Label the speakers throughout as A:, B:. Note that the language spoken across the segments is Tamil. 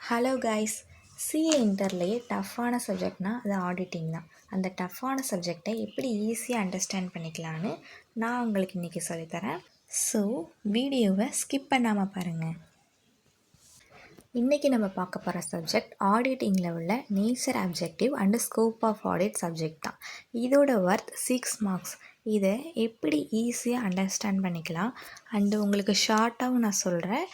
A: Hello guys. சிஏ இன்டர்லேயே டஃப்பான சப்ஜெக்ட்னால் அது ஆடிட்டிங் தான். அந்த டஃப்பான சப்ஜெக்டை எப்படி ஈஸியாக அண்டர்ஸ்டாண்ட் பண்ணிக்கலான்னு நான் உங்களுக்கு இன்றைக்கி சொல்லித்தரேன். ஸோ வீடியோவை ஸ்கிப் பண்ணாமல் பாருங்கள். இன்றைக்கி நம்ம பார்க்க போகிற சப்ஜெக்ட் ஆடிட்டிங்கில் உள்ள nature, objective and scope of audit subject தான். இதோட ஒர்த் 6 மார்க்ஸ். இதை எப்படி ஈஸியாக அண்டர்ஸ்டாண்ட் பண்ணிக்கலாம் அண்டு உங்களுக்கு ஷார்ட்டாகவும் நான் சொல்கிறேன்.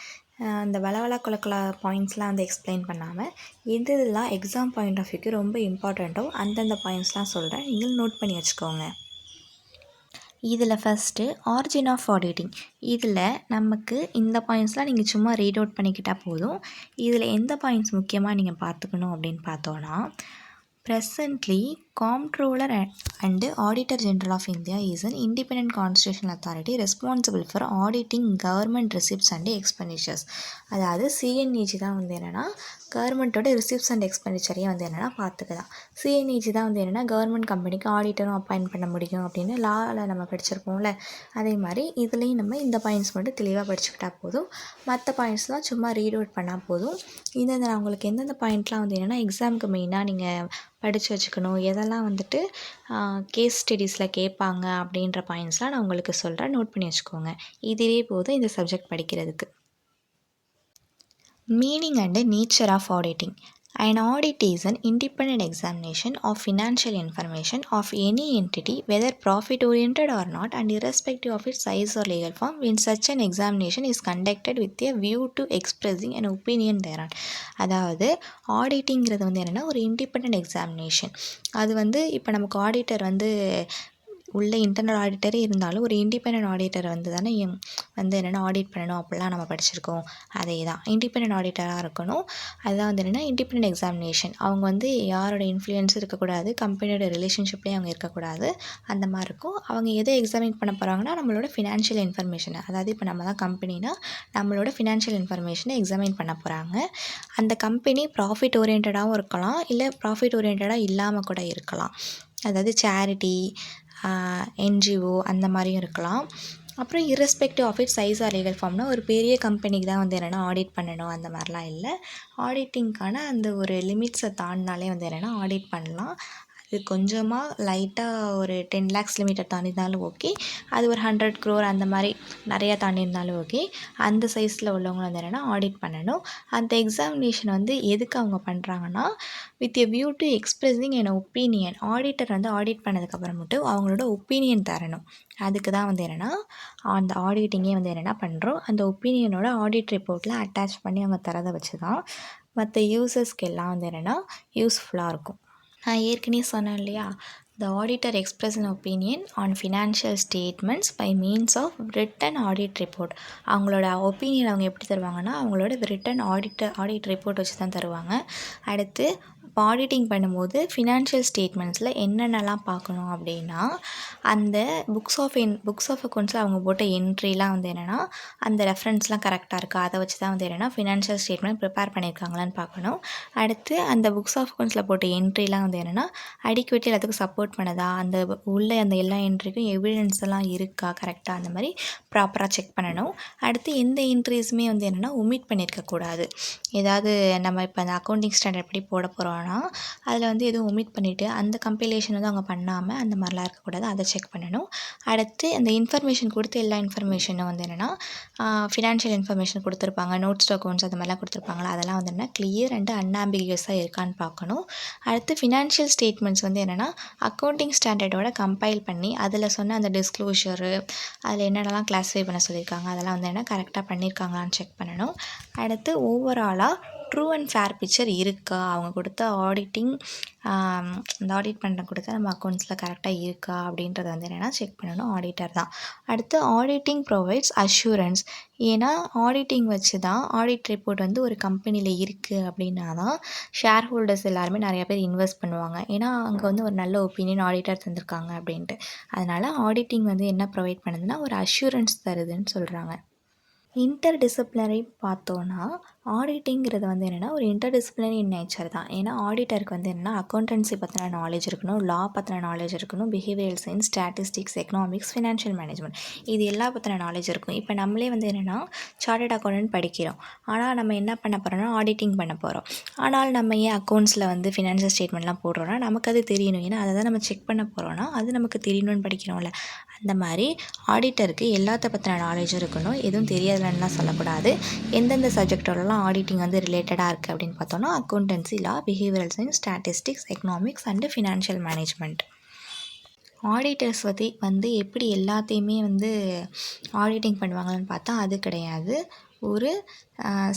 A: அந்த வளவள குலக்குல பாயிண்ட்ஸ்லாம் வந்து எக்ஸ்பிளைன் பண்ணாமல் இதெல்லாம் எக்ஸாம் பாயிண்ட் ஆஃப் வியூக்கு ரொம்ப இம்பார்ட்டண்ட்டோ அந்தந்த பாயிண்ட்ஸ்லாம் சொல்கிறேன். நீங்கள் நோட் பண்ணி வச்சுக்கோங்க. இதில் ஃபஸ்ட்டு ஆரிஜின் ஆஃப் ஆடிட்டிங். இதில் நமக்கு இந்த பாயிண்ட்ஸ்லாம் நீங்கள் சும்மா ரீட் அவுட் பண்ணிக்கிட்டால் போதும். இதில் எந்த பாயிண்ட்ஸ் முக்கியமாக நீங்கள் பார்த்துக்கணும் அப்படின்னு பார்த்தோன்னா, presently comptroller and auditor general of India is an independent constitutional authority responsible for auditing government receipts and expenditures. அதாவது சிஎன்இஜி தான் வந்து என்னென்னா கவர்மெண்ட்டோட ரிசிப்ட்ஸ் அண்ட் எக்ஸ்பெண்டிச்சரையும் வந்து என்னென்னா பார்த்துக்கலாம். சிஎன்இஜி தான் வந்து என்னென்னா கவர்மெண்ட் கம்பெனிக்கு ஆடிட்டரும் அப்பாயின்ட் பண்ண முடியும் அப்படின்னு லாவில் நம்ம படிச்சிருப்போம்ல. அதே மாதிரி இதுலேயும் நம்ம இந்த பாயிண்ட்ஸ் மட்டும் தெளிவாக படிச்சுக்கிட்டா போதும். மற்ற பாயிண்ட்ஸ்லாம் சும்மா ரீட் அவுட் பண்ணால் போதும். நான் உங்களுக்கு எந்தெந்த பாயிண்ட்லாம் வந்து என்னென்னா எக்ஸாமுக்கு மெயினாக நீங்கள் படித்து வச்சுக்கணும், எதெல்லாம் வந்துட்டு கேஸ் ஸ்டடீஸில் கேட்பாங்க அப்படின்ற பாயிண்ட்ஸ்லாம் நான் உங்களுக்கு சொல்கிறேன். நோட் பண்ணி வச்சுக்கோங்க. இதுவே போதும் இந்த சப்ஜெக்ட் படிக்கிறதுக்கு. Meaning and nature of auditing. An audit is an independent examination of financial information of any entity, whether profit-oriented or not, and irrespective of its size or legal form, when such an examination is conducted with a view to expressing an opinion thereon. அதாவது ஆடிட்டிங்கிறது வந்து என்னென்னா ஒரு இண்டிபெண்ட் எக்ஸாமினேஷன். அது வந்து இப்போ நமக்கு ஆடிட்டர் வந்து உள்ள இன்டர்னல் ஆடிட்டரே இருந்தாலும் ஒரு இண்டிபெண்ட் ஆடிட்டர் வந்து தானே வந்து என்னென்னா ஆடிட் பண்ணணும் அப்படிலாம் நம்ம படிச்சிருக்கோம். அதே தான் இண்டிபெண்ட் ஆடிட்டராக இருக்கணும். அதுதான் வந்து என்னென்னா இண்டிபெண்ட் எக்ஸாமினேஷன். அவங்க வந்து யாரோட இன்ஃப்ளூயன்ஸும் இருக்கக்கூடாது, கம்பெனியோட ரிலேஷன்ஷிப்லேயும் அவங்க இருக்கக்கூடாது. அந்த மாதிரி இருக்கும். அவங்க எதை எக்ஸாமின் பண்ண போகிறாங்கன்னா நம்மளோட ஃபினான்ஷியல் இன்ஃபர்மேஷனை, அதாவது இப்போ நம்ம தான் கம்பெனினா நம்மளோட ஃபினான்ஷியல் இன்ஃபர்மேஷனை எக்ஸாமின் பண்ண போகிறாங்க. அந்த கம்பெனி ப்ராஃபிட் ஓரியன்டாகவும் இருக்கலாம், இல்லை ப்ராஃபிட் ஓரியன்டாக இல்லாமல் கூட இருக்கலாம். அதாவது சேரிட்டி, என்ஜிஓ அந்த மாதிரியும் இருக்கலாம். அப்புறம் irrespective of it size or legal ஃபார்ம்னா ஒரு பெரிய கம்பெனிக்கு தான் வந்து என்னென்னா ஆடிட் பண்ணணும் அந்த மாதிரிலாம் இல்லை. ஆடிட்டிங்க்கான அந்த ஒரு லிமிட்ஸை தாண்டினாலே வந்து என்னென்னா ஆடிட் பண்ணலாம். அது கொஞ்சமாக லைட்டாக ஒரு 10 lakhs லிமிட்டை தாண்டினாலும் ஓகே. அது ஒரு 100 crore அந்த மாதிரி நிறையா தாண்டியிருந்தாலும் ஓகே. அந்த சைஸில் உள்ளவங்க வந்து என்னென்னா ஆடிட் பண்ணணும். அந்த எக்ஸாமினேஷன் வந்து எதுக்கு அவங்க பண்ணுறாங்கன்னா, with a view to expressing N opinion. Auditor வந்து ஆடிட் பண்ணதுக்கப்புறம் மட்டும் அவங்களோட ஒப்பீனியன் தரணும். அதுக்கு தான் வந்து என்னென்னா அந்த ஆடிட்டிங்கே வந்து என்னென்னா பண்ணுறோம். அந்த ஒப்பீனியனோட ஆடிட் ரிப்போர்ட்டில் அட்டாச் பண்ணி அவங்க தரதை வச்சு தான் மற்ற யூசர்ஸ்க்கு எல்லாம் வந்து என்னென்னா யூஸ்ஃபுல்லாக இருக்கும். நான் ஏற்கனவே சொன்னேன் இல்லையா, the auditor express an opinion on financial statements by means of written audit report. அவங்களோட ஒப்பீனியன் அவங்க எப்படி தருவாங்கன்னா அவங்களோட ரிட்டன் ஆடிட் ரிப்போர்ட் வச்சு தான் தருவாங்க. அடுத்து இப்போ ஆடிட்டிங் பண்ணும்போது ஃபினான்ஷியல் ஸ்டேட்மெண்ட்ஸில் என்னென்னலாம் பார்க்கணும் அப்படின்னா, அந்த புக்ஸ் ஆஃப் அக்கௌண்ட்ஸில் அவங்க போட்ட என்ட்ரிலாம் வந்து என்னென்னா அந்த ரெஃபரன்ஸ்லாம் கரெக்டாக இருக்கா, அதை வச்சு தான் வந்து என்னென்னா ஃபினான்ஷியல் ஸ்டேட்மெண்ட் ப்ரிப்பேர் பண்ணியிருக்காங்களான்னு பார்க்கணும். அடுத்து அந்த புக்ஸ் ஆஃப் அக்கௌண்ட்ஸில் போட்ட என்ட்ரிலாம் வந்து என்னென்னா அடிக்குவேட்லி எல்லாத்துக்கும் சப்போர்ட் பண்ணுதா, அந்த உள்ள அந்த எல்லா என்ட்ரிக்கும் எவிடன்ஸ் எல்லாம் இருக்கா கரெக்டாக, அந்த மாதிரி ப்ராப்பராக செக் பண்ணணும். அடுத்து எந்த என்ட்ரிஸுமே வந்து என்னென்னா ஒமிட் பண்ணியிருக்கக்கூடாது. ஏதாவது நம்ம இப்போ அந்த அக்கௌண்டிங் ஸ்டாண்டர்ட் எப்படி போட போகிறோன்னா அதில் வந்து எதுவும் ஒமிட் பண்ணிவிட்டு அந்த கம்பைலேஷன் வந்து அவங்க பண்ணாமல் அந்த மாதிரிலாம் இருக்கக்கூடாது, அதை செக் பண்ணணும். அடுத்து அந்த இன்ஃபர்மேஷன் கொடுத்து எல்லா இன்ஃபர்மேஷனும் வந்து என்னென்னா ஃபினான்ஷியல் இன்ஃபர்மேஷன் கொடுத்துருப்பாங்க, நோட்ஸ் டு அக்கௌண்ட்ஸ் அது மாதிரிலாம் கொடுத்துருப்பாங்களா, அதெல்லாம் வந்து என்ன கிளியர் அண்ட் அன்ஆம்பிகியஸாக இருக்கான்னு பார்க்கணும். அடுத்து ஃபினான்ஷியல் ஸ்டேட்மெண்ட்ஸ் வந்து என்னென்னா அக்கௌண்டிங் ஸ்டாண்டர்டோட கம்பைல் பண்ணி அதில் சொன்ன அந்த டிஸ்க்ளோஷரு அதில் என்னென்னலாம் கிளாஸிஃபை பண்ண சொல்லியிருக்காங்க அதெல்லாம் வந்து என்ன கரெக்டாக பண்ணியிருக்காங்களான்னு செக் பண்ணணும். அடுத்து ஓவராலாக ட்ரூ அண்ட் ஃபேர் பிக்சர் இருக்கா, அவங்க கொடுத்த ஆடிட்டிங் இந்த ஆடிட் பண்ணுற கொடுத்த நம்ம அக்கௌண்ட்ஸில் கரெக்டாக இருக்கா அப்படின்றத வந்து என்னென்னா செக் பண்ணணும் ஆடிட்டர் தான். அடுத்து ஆடிட்டிங் ப்ரொவைட்ஸ் அஷூரன்ஸ். ஏன்னா ஆடிட்டிங் வச்சு தான் ஆடிட் ரிப்போர்ட் வந்து ஒரு கம்பெனியில் இருக்குது அப்படின்னா தான் ஷேர் ஹோல்டர்ஸ் எல்லாருமே நிறையா பேர் இன்வெஸ்ட் பண்ணுவாங்க. ஏன்னா அங்கே வந்து ஒரு நல்ல ஒப்பீனியன் ஆடிட்டர் தந்திருக்காங்க அப்படின்ட்டு. அதனால் ஆடிட்டிங் வந்து என்ன ப்ரொவைட் பண்ணுதுன்னா ஒரு அஷூரன்ஸ் தருதுன்னு சொல்கிறாங்க. இன்டர் டிசிப்ளினரி பார்த்தோன்னா ஆடிட்டிங்கிறது வந்து என்னென்னா ஒரு இன்டர்டிசிப்ளினரி நேச்சர் தான். ஏன்னா ஆடிட்டருக்கு வந்து என்னென்னா அக்கௌண்டன்சி பற்றின நாலேஜ் இருக்கணும், லா பற்றின நாலேஜ் இருக்கணும், behavioural science, statistics, economics, financial management இது எல்லா பற்றின நாலேஜ் இருக்கும். இப்போ நம்மளே வந்து என்னென்னா சார்ட்டர்ட் அக்கௌண்டன்ட் படிக்கிறோம். ஆனால் நம்ம என்ன பண்ண போகிறோம்னா ஆடிட்டிங் பண்ண போகிறோம். ஆனால் நம்ம ஏன் அக்கௌண்ட்ஸில் வந்து ஃபினான்ஷியல் ஸ்டேட்மெண்ட்லாம் போடுறோன்னா நமக்கு அது தெரியணும். ஏன்னா அதை தான் நம்ம செக் பண்ண போகிறோன்னா அது நமக்கு தெரியணும்னு படிக்கிறோம்ல. அந்த மாதிரி ஆடிட்டருக்கு எல்லாத்த பற்றின நாலேஜும் இருக்கணும். எதுவும் தெரியாதுலன்னுலாம் சொல்லக்கூடாது. எந்தெந்த சப்ஜெக்டோடலாம் ஆடிட்டிங் வந்து ரிலேட்டடாக இருக்குது அப்படின்னு பார்த்தோன்னா accountancy, law, behavioural science, statistics, economics and financial management. Auditors வந்து எப்படி எல்லாத்தையுமே வந்து ஆடிட்டிங் பண்ணுவாங்கன்னு பார்த்தா அது கிடையாது. ஒரு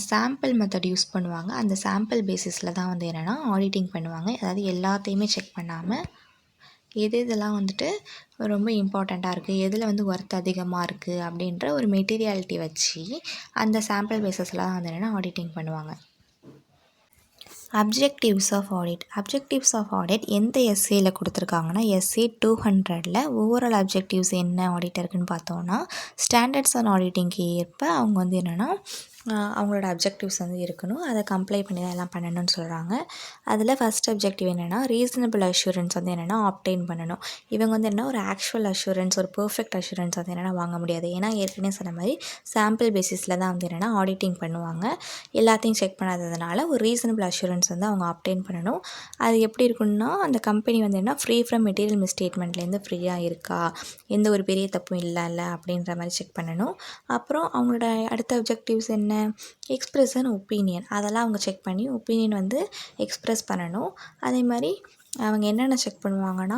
A: சாம்பிள் மெத்தட் யூஸ் பண்ணுவாங்க. அந்த சாம்பிள் பேசிஸில் தான் வந்து என்னென்னா ஆடிட்டிங் பண்ணுவாங்க. அதாவது எல்லாத்தையுமே செக் பண்ணாமல் இதெல்லாம் வந்துட்டு ரொம்ப இம்பார்ட்டண்ட்டாக இருக்குது, எதில் வந்து ஒர்த் அதிகமாக இருக்குது அப்படின்ற ஒரு மெட்டீரியாலிட்டி வச்சு அந்த சாம்பிள் பேஸஸில் தான் வந்து என்னென்னா ஆடிட்டிங் பண்ணுவாங்க. அப்ஜெக்டிவ்ஸ் ஆஃப் ஆடிட் எந்த எஸ்ஏயில் கொடுத்துருக்காங்கன்னா எஸ்ஏ 200ல் ஓவரால் அப்ஜெக்டிவ்ஸ் என்ன ஆடிட்டருக்குன்னு பார்த்தோன்னா ஸ்டாண்டர்ட்ஸ் ஆன் ஆடிட்டிங்க்கு ஏற்ப அவங்க வந்து என்னென்னா அவங்களோட அப்ஜெக்டிவ்ஸ் வந்து இருக்கணும். அதை கம்ப்ளை பண்ணி தான் எல்லாம் பண்ணணும்னு சொல்கிறாங்க. அதில் ஃபஸ்ட் அப்ஜெக்டிவ் என்னென்னா ரீசனபிள் அஷூரன்ஸ் வந்து என்னென்னா ஆப்டெயின் பண்ணணும். இவங்க வந்து என்ன ஒரு ஆக்சுவல் அஷூரன்ஸ், ஒரு பெர்ஃபெக்ட் அஷூரன்ஸ் வந்து என்னென்னா வாங்க முடியாது. ஏன்னா ஏற்கனவே சொன்ன மாதிரி சாம்பிள் பேசிஸில் தான் வந்து என்னென்னா ஆடிட்டிங் பண்ணுவாங்க. எல்லாத்தையும் செக் பண்ணாததுனால ஒரு ரீசனபிள் அஷூரன்ஸ் வந்து அவங்க ஆப்டெயின் பண்ணணும். அது எப்படி இருக்குன்னா அந்த கம்பெனி வந்து என்ன ஃப்ரீ ஃப்ரம் மெட்டீரியல் மிஸ்டேட்மெண்ட்லேருந்து ஃப்ரீயாக இருக்கா, எந்த ஒரு பெரிய தப்பும் இல்லைல்ல அப்படின்ற மாதிரி செக் பண்ணணும். அப்புறம் அவங்களோட அடுத்த அப்ஜெக்டிவ்ஸ் என்ன, எக்ஸ்ப்ரெஸ் அண்ட் ஒப்பீனியன், அதெல்லாம் அவங்க செக் பண்ணி ஒப்பீனியன் வந்து எக்ஸ்ப்ரெஸ் பண்ணணும். அதே மாதிரி அவங்க என்னென்ன செக் பண்ணுவாங்கன்னா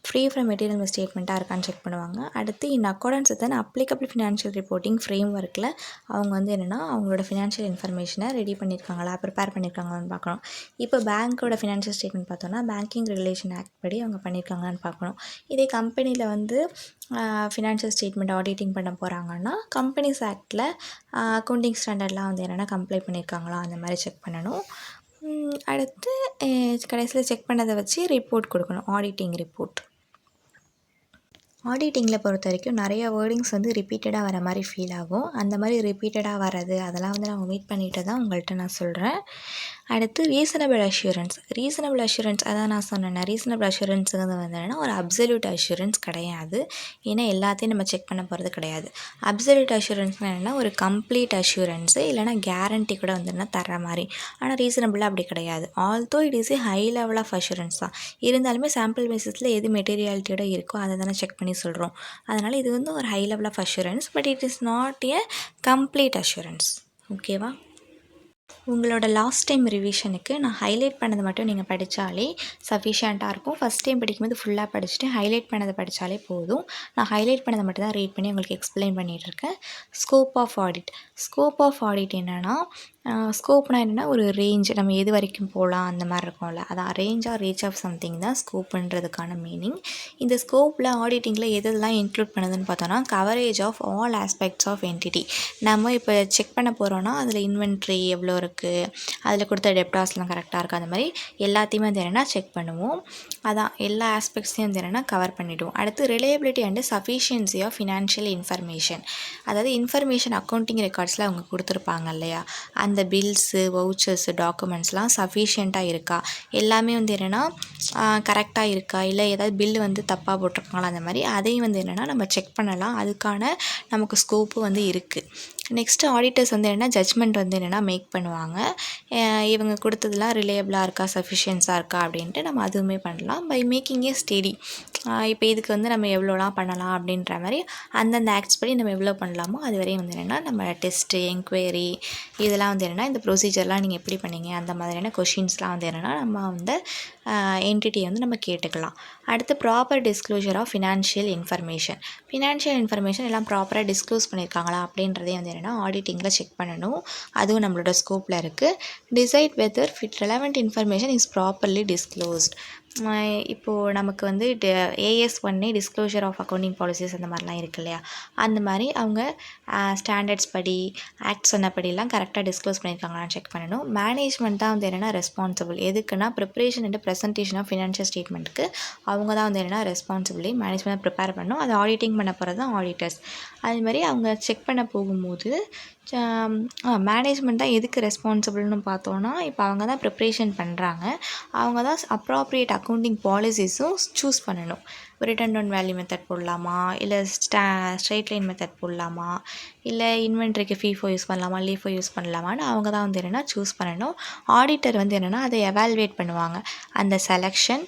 A: ஃப்ரீ ஃப்ரம் மெட்டீரியல் மிஸ்டேட்மெண்ட்டாக இருக்கான்னு செக் பண்ணுவாங்க. அடுத்து in accordance with an applicable financial reporting frame ஒர்க்கில் அவங்க வந்து என்னென்னா அவங்களோட ஃபினான்ஷியல் இன்ஃபர்மேஷனை ரெடி பண்ணியிருக்காங்களா, ப்ரிப்பேர் பண்ணியிருக்காங்களான்னு பார்க்கணும். இப்போ பேங்க்கோட ஃபினான்ஷியல் ஸ்டேட்மெண்ட் பார்த்தோன்னா பேங்கிங் ரெகுலேஷன் ஆக்ட் படி அவங்க பண்ணியிருக்காங்களான்னு பார்க்கணும். இதே கம்பெனியில் வந்து ஃபினான்ஷியல் ஸ்டேட்மெண்ட் ஆடிட்டிங் பண்ண போகிறாங்கன்னா கம்பெனிஸ் ஆக்டில் அக்கௌண்டிங் ஸ்டாண்டர்ட்லாம் வந்து என்னென்னா கம்ப்ளை பண்ணியிருக்காங்களா அந்த மாதிரி செக் பண்ணணும். அடுத்து கடைசியில் செக் பண்ணதை வச்சு ரிப்போர்ட் கொடுக்கணும், ஆடிட்டிங் ரிப்போர்ட். ஆடிட்டிங்கில் பொறுத்த வரைக்கும் நிறையா வேர்டிங்ஸ் வந்து ரிப்பீட்டடாக வர மாதிரி ஃபீல் ஆகும். அந்த மாதிரி ரிப்பீட்டடாக வர்றது அதெல்லாம் வந்து நான் ஒமிட் பண்ணிட்டு தான் உங்கள்கிட்ட நான் சொல்கிறேன். அடுத்து ரீசனபிள் அஷூரன்ஸ் அதான் நான் சொன்னேன். ரீசனபிள் அஷூரன்ஸுங்கிறது வந்து என்னென்னா ஒரு அப்சல்யூட் அஷூரன்ஸ் கிடையாது. ஏன்னா எல்லாத்தையும் நம்ம செக் பண்ண போகிறது கிடையாது. அப்சல்யூட் அஷூரன்ஸ்னால் என்னென்னா ஒரு கம்ப்ளீட் அஷூரன்ஸு இல்லைனா கேரண்டி கூட வந்து தர்ற மாதிரி. ஆனால் ரீசனபிளாக அப்படி கிடையாது. Although it is a high level of assurance தான். இருந்தாலுமே சாம்பிள் பேசிஸில் எது மெட்டீரியாலிட்டியோட இருக்கோ அதை தானே செக் பண்ணி சொல்கிறோம். அதனால் இது வந்து ஒரு high level of assurance, but it is not a complete assurance. ஓகேவா? உங்களோட லாஸ்ட் டைம் ரிவிஷனுக்கு நான் ஹைலைட் பண்ணதை மட்டும் நீங்கள் படித்தாலே சஃபிஷியண்ட்டாக இருக்கும். ஃபஸ்ட் டைம் படிக்கும்போது ஃபுல்லாக படிச்சுட்டு ஹைலைட் பண்ணதை படித்தாலே போதும். நான் ஹைலைட் பண்ணதை மட்டும் தான் ரீட் பண்ணி உங்களுக்கு எக்ஸ்பிளைன் பண்ணிகிட்ருக்கேன். ஸ்கோப் ஆஃப் ஆடிட் என்னென்னா ஸ்கோப்னால் என்னென்னா ஒரு ரேஞ்ச், நம்ம எது வரைக்கும் போகலாம் அந்த மாதிரி இருக்கும்ல, அதான் range or reach of something தான் ஸ்கோப்புன்றதுக்கான மீனிங். இந்த ஸ்கோப்பில் ஆடிட்டிங்கில் எதெல்லாம் இன்க்ளூட் பண்ணுதுன்னு பார்த்தோன்னா coverage of all aspects of entity. நம்ம இப்போ செக் பண்ண போகிறோன்னா அதில் இன்வென்ட்ரி எவ்வளோ இருக்குது, அதில் கொடுத்த டெப்டாஸ்லாம் கரெக்டாக இருக்கா, அந்த மாதிரி எல்லாத்தையுமே வந்து என்னென்னா செக் பண்ணுவோம். அதான் எல்லா ஆஸ்பெக்ட்ஸையும் வந்து என்னென்னா கவர் பண்ணிவிடுவோம். அடுத்து reliability and sufficiency of financial information, அதாவது இன்ஃபர்மேஷன் அக்கௌண்டிங் ரெக்கார்ட்ஸில் அவங்க கொடுத்துருப்பாங்க இல்லையா, அந்த பில்ஸு, வவுச்சர்ஸு, டாக்குமெண்ட்ஸ்லாம் சஃபிஷியண்ட்டாக இருக்கா, எல்லாமே வந்து என்னென்னா கரெக்டாக இருக்கா, இல்லை ஏதாவது பில்லு வந்து தப்பாக போட்டிருக்காங்களா, அந்த மாதிரி அதையும் வந்து என்னென்னா நம்ம செக் பண்ணலாம். அதுக்கான நமக்கு ஸ்கோப்பு வந்து இருக்குது. நெக்ஸ்ட்டு ஆடிட்டர்ஸ் வந்து என்னென்னா ஜட்ஜ்மெண்ட் வந்து என்னென்னா மேக் பண்ணுவாங்க. இவங்க கொடுத்ததுலாம் ரிலையபிளாக இருக்கா, சஃபிஷியன்ஸாக இருக்கா அப்படின்ட்டு நம்ம அதுவுமே பண்ணலாம். பை மேக்கிங் ஏ ஸ்டெடி, இப்போ இதுக்கு வந்து நம்ம எவ்வளோலாம் பண்ணலாம் அப்படின்ற மாதிரி அந்தந்த ஆக்ட்ஸ் படி நம்ம எவ்வளோ பண்ணலாமோ அது வரையும் வந்து என்னென்னா நம்ம டெஸ்ட்டு, என்கொயரி இதெல்லாம் வந்து என்னென்னா இந்த ப்ரொசீஜர்லாம் நீங்கள் எப்படி பண்ணீங்க அந்த மாதிரியான கொஷின்ஸ்லாம் வந்து என்னென்னா நம்ம வந்து என்டிட்டியை வந்து நம்ம கேட்டுக்கலாம். அடுத்து proper disclosure of financial information எல்லாம் ப்ராப்பராக டிஸ்க்ளோஸ் பண்ணியிருக்காங்களா அப்படின்றதே வந்து என்னென்னா ஆடிட்டிங்கில் செக் பண்ணணும். அதுவும் நம்மளோட ஸ்கோப்பில் இருக்குது. Decide whether relevant information is properly disclosed. இப்போது நமக்கு வந்து AS1 disclosure of accounting policies அந்த மாதிரிலாம் இருக்கு இல்லையா, அந்த மாதிரி அவங்க ஸ்டாண்டர்ட்ஸ் படி ஆக்ட் சொன்னபடிலாம் கரெக்டாக டிஸ்க்ளோஸ் பண்ணியிருக்காங்களான்னு செக் பண்ணணும். மேனேஜ்மெண்ட் தான் வந்து என்னென்னா ரெஸ்பான்சிபிள். எதுக்குன்னா preparation and presentation of financial ஸ்டேட்மெண்ட்டுக்கு அவங்க தான் வந்து என்னென்னா ரெஸ்பான்சிபிளி. மேனேஜ்மெண்ட் ப்ரிப்பேர் பண்ணணும், அதை ஆடிட்டிங் பண்ண போகிறது தான் ஆடிட்டர்ஸ். அதுமாதிரி அவங்க செக் பண்ண போகும்போது மேனேஜ்மெண்ட் தான் எதுக்கு ரெஸ்பான்சிபிள்னு பார்த்தோன்னா, இப்போ அவங்க தான் ப்ரிப்ரேஷன் பண்ணுறாங்க. அவங்க தான் அப்ராப்ரியேட் அக்கௌண்டிங் பாலிசிஸும் சூஸ் பண்ணணும். ரிட்டர்ன் ஆன் வேல்யூ மெத்தட் போடலாமா, இல்லை ஸ்ட்ரெயிட் லைன் மெத்தட் போடலாமா, இல்லை இன்வென்ட்ரிக்கு FIFO யூஸ் பண்ணலாமா, LIFO யூஸ் பண்ணலாமான்னு அவங்க தான் வந்து என்னென்னா சூஸ் பண்ணணும். ஆடிட்டர் வந்து என்னென்னா அதை எவாலுவேட் பண்ணுவாங்க. அந்த செலெக்ஷன்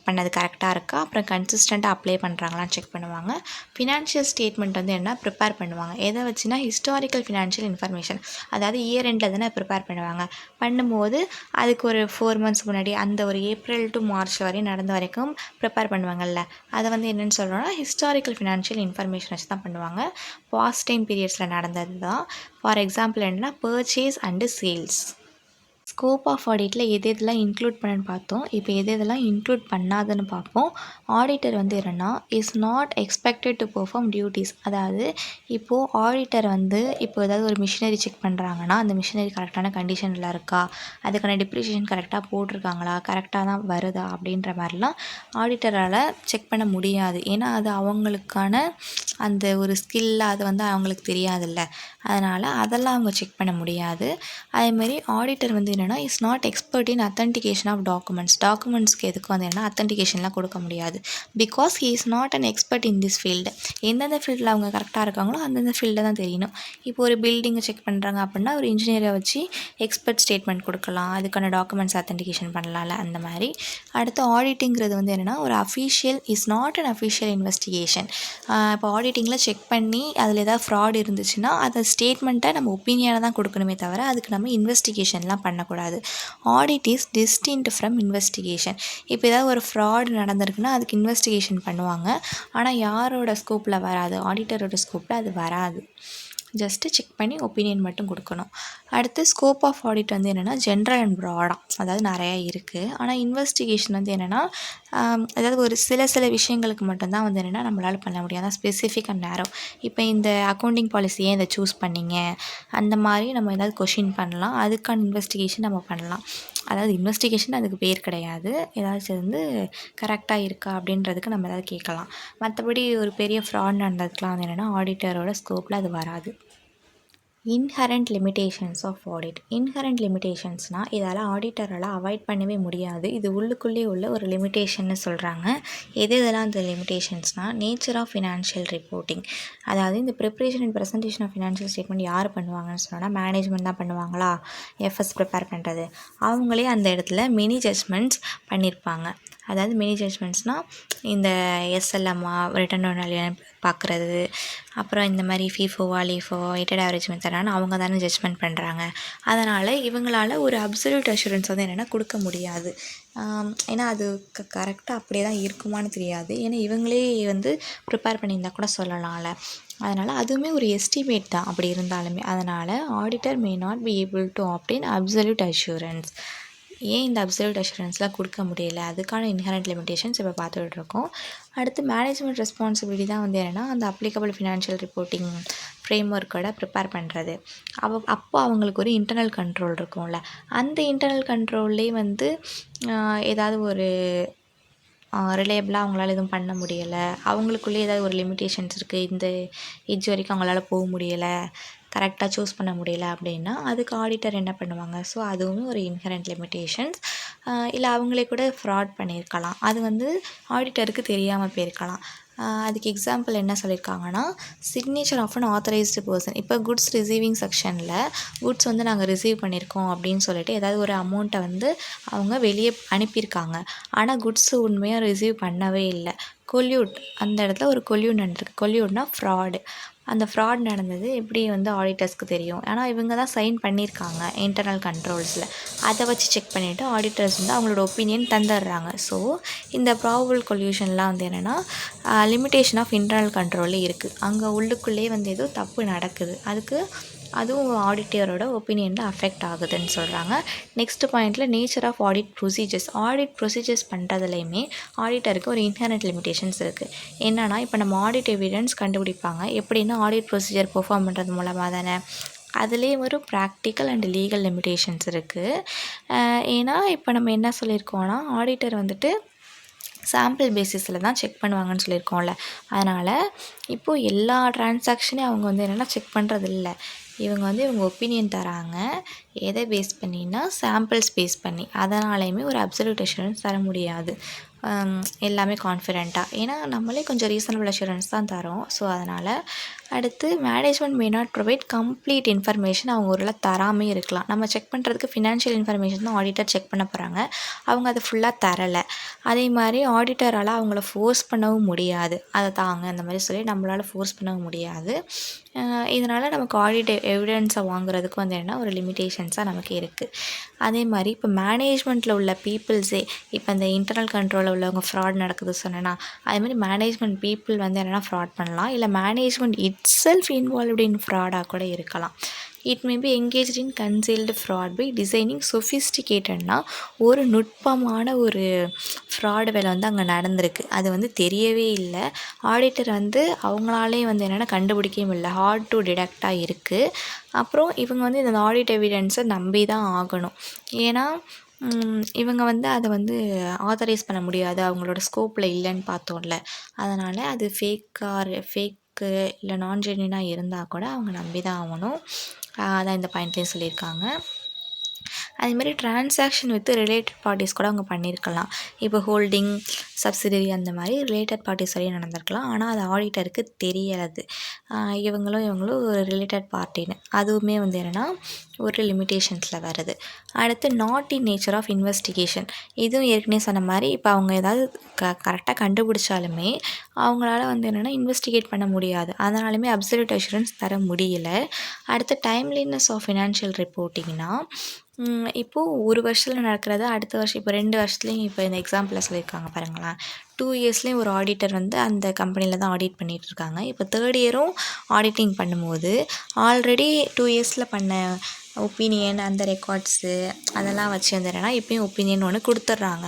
A: பண்ணது கரெக்டாக இருக்கா, அப்புறம் கன்சிஸ்டண்ட்டாக அப்ளை பண்ணுறாங்களான்னு செக் பண்ணுவாங்க. ஃபினான்ஷியல் ஸ்டேட்மெண்ட் வந்து என்ன ப்ரிப்பேர் பண்ணுவாங்க. எதை வச்சுன்னா ஹிஸ்டாரிக்கல் ஃபினான்ஷியல் இன்ஃபர்மேஷன், அதாவது இயர் எண்டில் தானே ப்ரிப்பேர் பண்ணும்போது அதுக்கு ஒரு 4 months முன்னாடி அந்த ஒரு ஏப்ரல் டு மார்ச் வரையும் நடந்த வரைக்கும் ப்ரிப்பேர் பண்ணுவாங்கல்ல, அதை வந்து என்னென்னு சொல்கிறோன்னா ஹிஸ்டாரிக்கல் ஃபினான்ஷியல் இன்ஃபர்மேஷன் வச்சு தான் பண்ணுவாங்க. பாஸ்ட் டைம் பீரியட்ஸில் நடந்தது தான். ஃபார் எக்ஸாம்பிள் என்னென்னா purchase and sales. Scope of ஆடிட்டில் எதெல்லாம் இன்க்ளூட் பண்ணன்னு பார்த்தோம். இப்போ எதெல்லாம் இன்க்ளூட் பண்ணாதுன்னு பார்ப்போம். ஆடிட்டர் வந்து என்னென்னா is not expected to perform duties. அதாவது இப்போது ஆடிட்டர் வந்து இப்போ ஏதாவது ஒரு மிஷினரி செக் பண்ணுறாங்கன்னா அந்த மிஷினரி கரெக்டான கண்டிஷனில் இருக்கா, அதுக்கான டிப்ரிசியேஷன் கரெக்டாக போட்டிருக்காங்களா, கரெக்டாக தான் வருதா அப்படின்ற மாதிரிலாம் ஆடிட்டரால் செக் பண்ண முடியாது. ஏன்னா அது அவங்களுக்கான அந்த ஒரு ஸ்கில் அது வந்து அவங்களுக்கு தெரியாதுல்ல, அதனால் அதெல்லாம் அவங்க செக் பண்ண முடியாது. அதேமாரி ஆடிட்டர் வந்து என்னென்னா is not expert in authentication of டாக்குமெண்ட்ஸ்க்கு எதுக்கு வந்து என்னென்னா அத்தன்டிகேஷன்லாம் கொடுக்க முடியாது. Because he is not an expert in this field. எந்தெந்த ஃபீல்டில் அவங்க கரெக்டாக இருக்காங்களோ அந்தந்த ஃபீல்டை தான் தெரியணும். இப்போ ஒரு பில்டிங்கை செக் பண்ணுறாங்க அப்படின்னா ஒரு இன்ஜினியரை வச்சு எக்ஸ்பர்ட் ஸ்டேட்மெண்ட் கொடுக்கலாம், அதுக்கான டாக்குமெண்ட்ஸ் அத்தன்டிகேஷன் பண்ணலாம்ல, அந்த மாதிரி. அடுத்து ஆடிட்டிங்கிறது வந்து என்னென்னா ஒரு official is not an official investigation. இப்போ ஆடிட்டிங்கில் செக் பண்ணி அதில் ஏதாவது ஃப்ராட் இருந்துச்சுன்னா அதை ஸ்டேட்மெண்ட்டை நம்ம ஒப்பீனியனை தான் கொடுக்கணுமே தவிர அதுக்கு நம்ம இன்வெஸ்டிகேஷன்லாம் பண்ணக்கூடாது. Audit is distinct from investigation. இப்போ ஏதாவது ஒரு ஃப்ராட் நடந்திருக்குன்னா அதுக்கு இன்வெஸ்டிகேஷன் பண்ணுவாங்க. ஆனால் யாரோட ஸ்கோப்பில் வராது, ஆடிட்டரோட ஸ்கோப்பில் அது வராது. ஜஸ்ட்டு செக் பண்ணி ஒப்பீனியன் மட்டும் கொடுக்கணும். அடுத்து ஸ்கோப் ஆஃப் ஆடிட் வந்து என்னென்னா ஜென்ரல் அண்ட் ப்ராடாக, அதாவது நிறையா இருக்குது. ஆனால் இன்வெஸ்டிகேஷன் வந்து என்னென்னா அதாவது ஒரு சில விஷயங்களுக்கு மட்டும்தான் வந்து என்னென்னா நம்மளால் பண்ண முடியும். அதான் ஸ்பெசிஃபிக் அண்ட் நேரோ. இப்போ இந்த அக்கௌண்டிங் பாலிசி ஏன் இதை சூஸ் பண்ணிங்க, அந்த மாதிரி நம்ம ஏதாவது கொஷின் பண்ணலாம், அதுக்கான இன்வெஸ்டிகேஷன் நம்ம பண்ணலாம். அதாவது இன்வெஸ்டிகேஷன் அதுக்கு பேர் கிடையாது, ஏதாச்சும் வந்து கரெக்டாக இருக்கா அப்படின்றதுக்கு நம்ம ஏதாவது கேட்கலாம். மற்றபடி ஒரு பெரிய ஃப்ராட் நடந்ததுக்கெலாம் வந்து என்னென்னா ஆடிட்டரோட ஸ்கோப்பில் அது வராது. Inherent limitations of audit. Inherent லிமிட்டேஷன்ஸ்னால் இதால் ஆடிட்டரால் அவாய்ட் பண்ணவே முடியாது, இது உள்ளுக்குள்ளே உள்ள ஒரு லிமிட்டேஷன்னு சொல்கிறாங்க. இதெல்லாம் அந்த லிமிட்டேஷன்ஸ்னால் நேச்சர் ஆஃப் ஃபினான்ஷியல் ரிப்போர்ட்டிங். அதாவது இந்த preparation and presentation of financial statement யார் பண்ணுவாங்கன்னு சொன்னால் மேனேஜ்மெண்ட் தான் பண்ணுவாங்களா. எஃப்எஸ் ப்ரிப்பேர் பண்ணுறது அவங்களே அந்த இடத்துல மினி ஜட்ஜ்மெண்ட்ஸ் பண்ணியிருப்பாங்க. அதாவது மினி ஜட்ஜ்மெண்ட்ஸ்னால் இந்த எஸ்எல்எம்மா ரிட்டர்ன் ஆன் வேல்யூ பார்க்குறது, அப்புறம் இந்த மாதிரி FIFOவா LIFOவா வெயிட்டட் ஆவரேஜ் மெத்தடானு அவங்க தானே ஜட்ஜ்மெண்ட் பண்ணுறாங்க. அதனால் இவங்களால் ஒரு அப்சல்யூட் அஷூரன்ஸ் வந்து என்னென்னா கொடுக்க முடியாது. ஏன்னா அது கரெக்டாக அப்படியே தான் இருக்குமான்னு தெரியாது. ஏன்னா இவங்களே வந்து ப்ரிப்பேர் பண்ணியிருந்தால் கூட சொல்லலாம்ல. அதனால் அதுவுமே ஒரு எஸ்டிமேட் தான் அப்படி இருந்தாலுமே. அதனால் auditor may not be able to obtain absolute assurance. ஏன் இந்த அப்சல்யூட் அஷூரன்ஸ்லாம் கொடுக்க முடியல, அதுக்கான இன்ஹரண்ட் லிமிட்டேஷன்ஸ் இப்போ பார்த்துக்கிட்டு இருக்கோம். அடுத்து மேனேஜ்மெண்ட் ரெஸ்பான்சிபிலிட்டி தான் வந்து என்னென்னா அந்த அப்ளிகபிள் ஃபினான்ஷியல் ரிப்போர்ட்டிங் ஃப்ரேம் ஒர்க்கோட ப்ரிப்பேர் பண்ணுறது. அப்போ அவங்களுக்கு ஒரு இன்டர்னல் கண்ட்ரோல் இருக்கும்ல, அந்த இன்டர்னல் கண்ட்ரோல்லே வந்து ஏதாவது ஒரு ரிலையபிளாக அவங்களால எதுவும் பண்ண முடியலை, அவங்களுக்குள்ளே ஏதாவது ஒரு லிமிட்டேஷன்ஸ் இருக்குது, இந்த ஏஜ் வரைக்கும் அவங்களால போக முடியலை, கரெக்டாக சூஸ் பண்ண முடியல அப்படின்னா அதுக்கு ஆடிட்டர் என்ன பண்ணுவாங்க. ஸோ அதுவுமே ஒரு இன்ஹரண்ட் லிமிட்டேஷன்ஸ். இல்லை அவங்களே கூட ஃப்ராட் பண்ணியிருக்கலாம், அது வந்து ஆடிட்டருக்கு தெரியாமல் போயிருக்கலாம். அதுக்கு எக்ஸாம்பிள் என்ன சொல்லியிருக்காங்கன்னா signature of an authorised person. இப்போ குட்ஸ் ரிசீவிங் செக்ஷனில் குட்ஸ் வந்து நாங்கள் ரிசீவ் பண்ணியிருக்கோம் அப்படின்னு சொல்லிட்டு ஏதாவது ஒரு அமௌண்ட்டை வந்து அவங்க வெளியே அனுப்பியிருக்காங்க. ஆனால் குட்ஸ் உண்மையாக ரிசீவ் பண்ணவே இல்லை. கொல்யூட், அந்த இடத்துல ஒரு கொல்யூட் நடந்திருக்கு. கொல்யூட்னா ஃப்ராடு. அந்த ஃப்ராட் நடந்தது எப்படி வந்து ஆடிட்டர்ஸ்க்கு தெரியும், ஆனால் இவங்க தான் சைன் பண்ணியிருக்காங்க இன்டர்னல் கண்ட்ரோல்ஸில். அதை வச்சு செக் பண்ணிவிட்டு ஆடிட்டர்ஸ் வந்து அவங்களோட ஒப்பீனியன் தந்துடுறாங்க. ஸோ இந்த ப்ராபபிள் கொல்யூஷன்லாம் வந்து என்னென்னா லிமிட்டேஷன் ஆஃப் இன்டர்னல் கண்ட்ரோலே இருக்குது. அங்கே உள்ளுக்குள்ளேயே வந்து ஏதோ தப்பு நடக்குது, அதுவும் ஆடிட்டரோட ஒப்பீனியனில் அஃபெக்ட் ஆகுதுன்னு சொல்கிறாங்க. நெக்ஸ்ட் பாயிண்டில் nature of audit procedures. Audit procedures பண்ணுறதுலையுமே ஆடிட்டருக்கு ஒரு இன்ஹரண்ட் லிமிட்டேஷன்ஸ் இருக்குது. என்னென்னா இப்போ நம்ம ஆடிட் எவிடன்ஸ் கண்டுபிடிப்பாங்க எப்படின்னா ஆடிட் ப்ரொசீஜர் பெர்ஃபார்ம் பண்ணுறது மூலமாக தானே. அதுலேயே ஒரு ப்ராக்டிக்கல் அண்ட் லீகல் லிமிட்டேஷன்ஸ் இருக்குது. ஏன்னா இப்போ நம்ம என்ன சொல்லியிருக்கோன்னா ஆடிட்டர் வந்துட்டு சாம்பிள் பேசிஸில் தான் செக் பண்ணுவாங்கன்னு சொல்லியிருக்கோம்ல. அதனால் இப்போது எல்லா டிரான்சாக்ஷனையும் அவங்க வந்து என்னென்னா செக் பண்ணுறது இல்லை. இவங்க வந்து இவங்க ஒப்பீனியன் தராங்க. எதை பேஸ் பண்ணினா சாம்பிள்ஸ் பேஸ் பண்ணி. அதனாலையுமே ஒரு அப்சல்யூட் அஷ்யூரன்ஸ் தர முடியாது. எல்லாமே கான்ஃபிடென்ட்டாக. ஏன்னா நம்மளே கொஞ்சம் ரீசனபிள் அஷ்யூரன்ஸ் தான் தரோம். ஸோ அதனால் அடுத்து management may not provide complete information. அவங்க ஒரு தராமே இருக்கலாம். நம்ம செக் பண்ணுறதுக்கு ஃபினான்ஷியல் இன்ஃபர்மேஷன் தான் ஆடிட்டர் செக் பண்ண போகிறாங்க. அவங்க அதை ஃபுல்லாக தரலை. அதே மாதிரி ஆடிட்டரால் அவங்கள ஃபோர்ஸ் பண்ணவும் முடியாது. அதை தாங்க அந்த மாதிரி சொல்லி நம்மளால் ஃபோர்ஸ் பண்ணவும் முடியாது. இதனால் நமக்கு ஆடிட் எவிடன்ஸை வாங்குறதுக்கு வந்து என்னென்னா ஒரு லிமிட்டேஷன்ஸாக நமக்கு இருக்குது. அதே மாதிரி இப்போ மேனேஜ்மெண்ட்டில் உள்ள பீப்புள்ஸே இப்போ இந்த இன்டர்னல் கண்ட்ரோலில் உள்ளவங்க ஃப்ராட் நடக்குது சொன்னேன்னா, அதேமாதிரி மேனேஜ்மெண்ட் பீப்புள் வந்து என்னென்னா ஃப்ராட் பண்ணலாம். இல்லை மேனேஜ்மெண்ட் இட்செல்ஃப் இன்வால்வ்டு இன் ஃப்ராடாக கூட இருக்கலாம். It may be engaged in concealed fraud by designing சொஃபிஸ்டிகேட்டட்னா ஒரு நுட்பமான ஒரு ஃப்ராடு வேலை வந்து அங்கே நடந்திருக்கு. அது வந்து தெரியவே இல்லை. ஆடிட்டர் வந்து அவங்களாலே வந்து என்னென்னா கண்டுபிடிக்கவும் இல்லை. ஹார்ட் டு டிடெக்டாக இருக்குது. அப்புறம் இவங்க வந்து இந்த ஆடிட் எவிடன்ஸை நம்பி தான் ஆகணும். ஏன்னா இவங்க வந்து அதை வந்து ஆத்தரைஸ் பண்ண முடியாது. அவங்களோட ஸ்கோப்பில் இல்லைன்னு பார்த்தோம்ல. அதனால் அது ஃபேக்கு இல்லை நான் ஜென்யூனாக இருந்தால் கூட அவங்க நம்பி தான் ஆகணும். அதான் இந்த பாயிண்ட்லேயும் சொல்லியிருக்காங்க. அதேமாதிரி ட்ரான்சாக்ஷன் வித் ரிலேட்டட் பார்ட்டிஸ் கூட அவங்க பண்ணியிருக்கலாம். இப்போ ஹோல்டிங், சப்சிடரி அந்த மாதிரி ரிலேட்டட் பார்ட்டிஸ் வரையும் நடந்திருக்கலாம். ஆனால் அது ஆடிட்டருக்கு தெரியாது. இவங்களும் ஒரு ரிலேட்டட் பார்ட்டின்னு. அதுவுமே வந்து என்னென்னா ஒரு லிமிட்டேஷன்ஸில் வருது. அடுத்து not in nature of investigation. இதுவும் ஏற்கனவே சொன்ன மாதிரி இப்போ அவங்க ஏதாவது கரெக்டாக கண்டுபிடிச்சாலுமே அவங்களால வந்து என்னென்னா இன்வெஸ்டிகேட் பண்ண முடியாது. அதனாலுமே அப்சல்யூட் அஷ்யூரன்ஸ் தர முடியல. அடுத்து டைம்லினஸ் ஆஃப் ஃபினான்ஷியல் ரிப்போர்ட்டிங்னா இப்போது ஒரு வருஷத்தில் நடக்கிறத அடுத்த வருஷம் இப்போ 2 வருஷத்துலேயும் இப்போ இந்த எக்ஸாம்பிளில் சொல்லியிருக்காங்க பாருங்களேன். 2 இயர்ஸ்லேயும் ஒரு ஆடிட்டர் வந்து அந்த கம்பெனியில் தான் ஆடிட் பண்ணிகிட்ருக்காங்க. இப்போ 3rd இயரும் ஆடிட்டிங் பண்ணும்போது ஆல்ரெடி 2 இயர்ஸில் பண்ண ஒப்பீனியன் அந்த ரெக்கார்ட்ஸு அதெல்லாம் வச்சு வந்து என்னென்னா இப்போயும் ஒப்பீனியன் ஒன்று கொடுத்துட்றாங்க.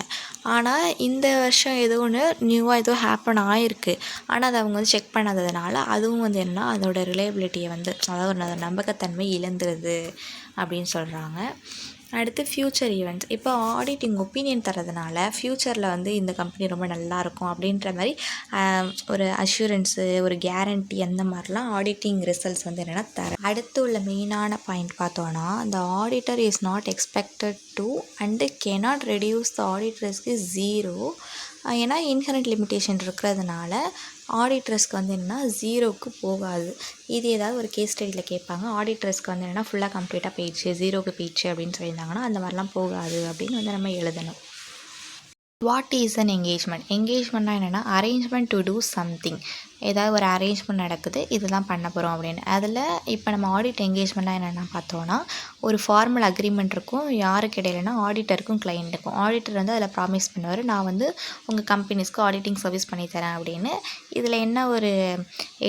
A: ஆனால் இந்த வருஷம் ஏதோ ஒன்று நியூவாக ஏதோ ஹேப்பன் ஆகிருக்கு. ஆனால் அதை அவங்க வந்து செக் பண்ணாததுனால அதுவும் வந்து என்னென்னா அதோட ரிலையபிலிட்டியை வந்து அதாவது நம்பகத்தன்மை இழந்துருது அப்படின்னு சொல்கிறாங்க. அடுத்து ஃப்யூச்சர் ஈவெண்ட்ஸ். இப்போ ஆடிட்டிங் ஒப்பீனியன் தரதுனால ஃப்யூச்சரில் வந்து இந்த கம்பெனி ரொம்ப நல்லாயிருக்கும் அப்படின்ற மாதிரி ஒரு அஷ்யூரன்ஸு ஒரு கேரண்டி அந்த மாதிரிலாம் ஆடிட்டிங் ரிசல்ட்ஸ் வந்து என்னென்னா தர. அடுத்து உள்ள மெயினான பாயிண்ட் பார்த்தோன்னா the auditor is not expected to and cannot reduce the audit risk is 0. ஏன்னா இன்ஹரண்ட் லிமிட்டேஷன் இருக்கிறதுனால ஆடிட் ரிஸ்க் வந்து என்னென்னா 0க்கு போகாது. இது ஏதாவது ஒரு கேஸ் ஸ்டடியில் கேட்பாங்க. ஆடிட் ரிஸ்க் வந்து என்னென்னா ஃபுல்லாக கம்ப்ளீட்டாக போயிடுச்சு 0க்கு போயிடுச்சு அப்படின்னு சொல்லியிருந்தாங்கன்னா அந்த மாதிரிலாம் போகாது அப்படின்னு வந்து நம்ம எழுதணும். What is an engagement? என்கேஜ்மெண்ட்னா என்னென்னா அரேஞ்ச்மெண்ட் டு டூ சம்திங். ஏதாவது ஒரு அரேஞ்ச்மெண்ட் நடக்குது, இதெல்லாம் பண்ண போகிறோம் அப்படின்னு. அதில் இப்போ நம்ம ஆடிட் என்கேஜ்மெண்ட்னா என்னென்னா பார்த்தோன்னா ஒரு ஃபார்மல் அக்ரிமெண்ட் இருக்கும். யாருக்கு இடையிலனா ஆடிட்டருக்கும் கிளைண்ட்டுக்கும். ஆடிட்டர் வந்து அதில் ப்ராமிஸ் பண்ணுவார், நான் வந்து உங்கள் கம்பெனிஸ்க்கு ஆடிட்டிங் சர்வீஸ் பண்ணித்தரேன் அப்படின்னு. இதில் என்ன ஒரு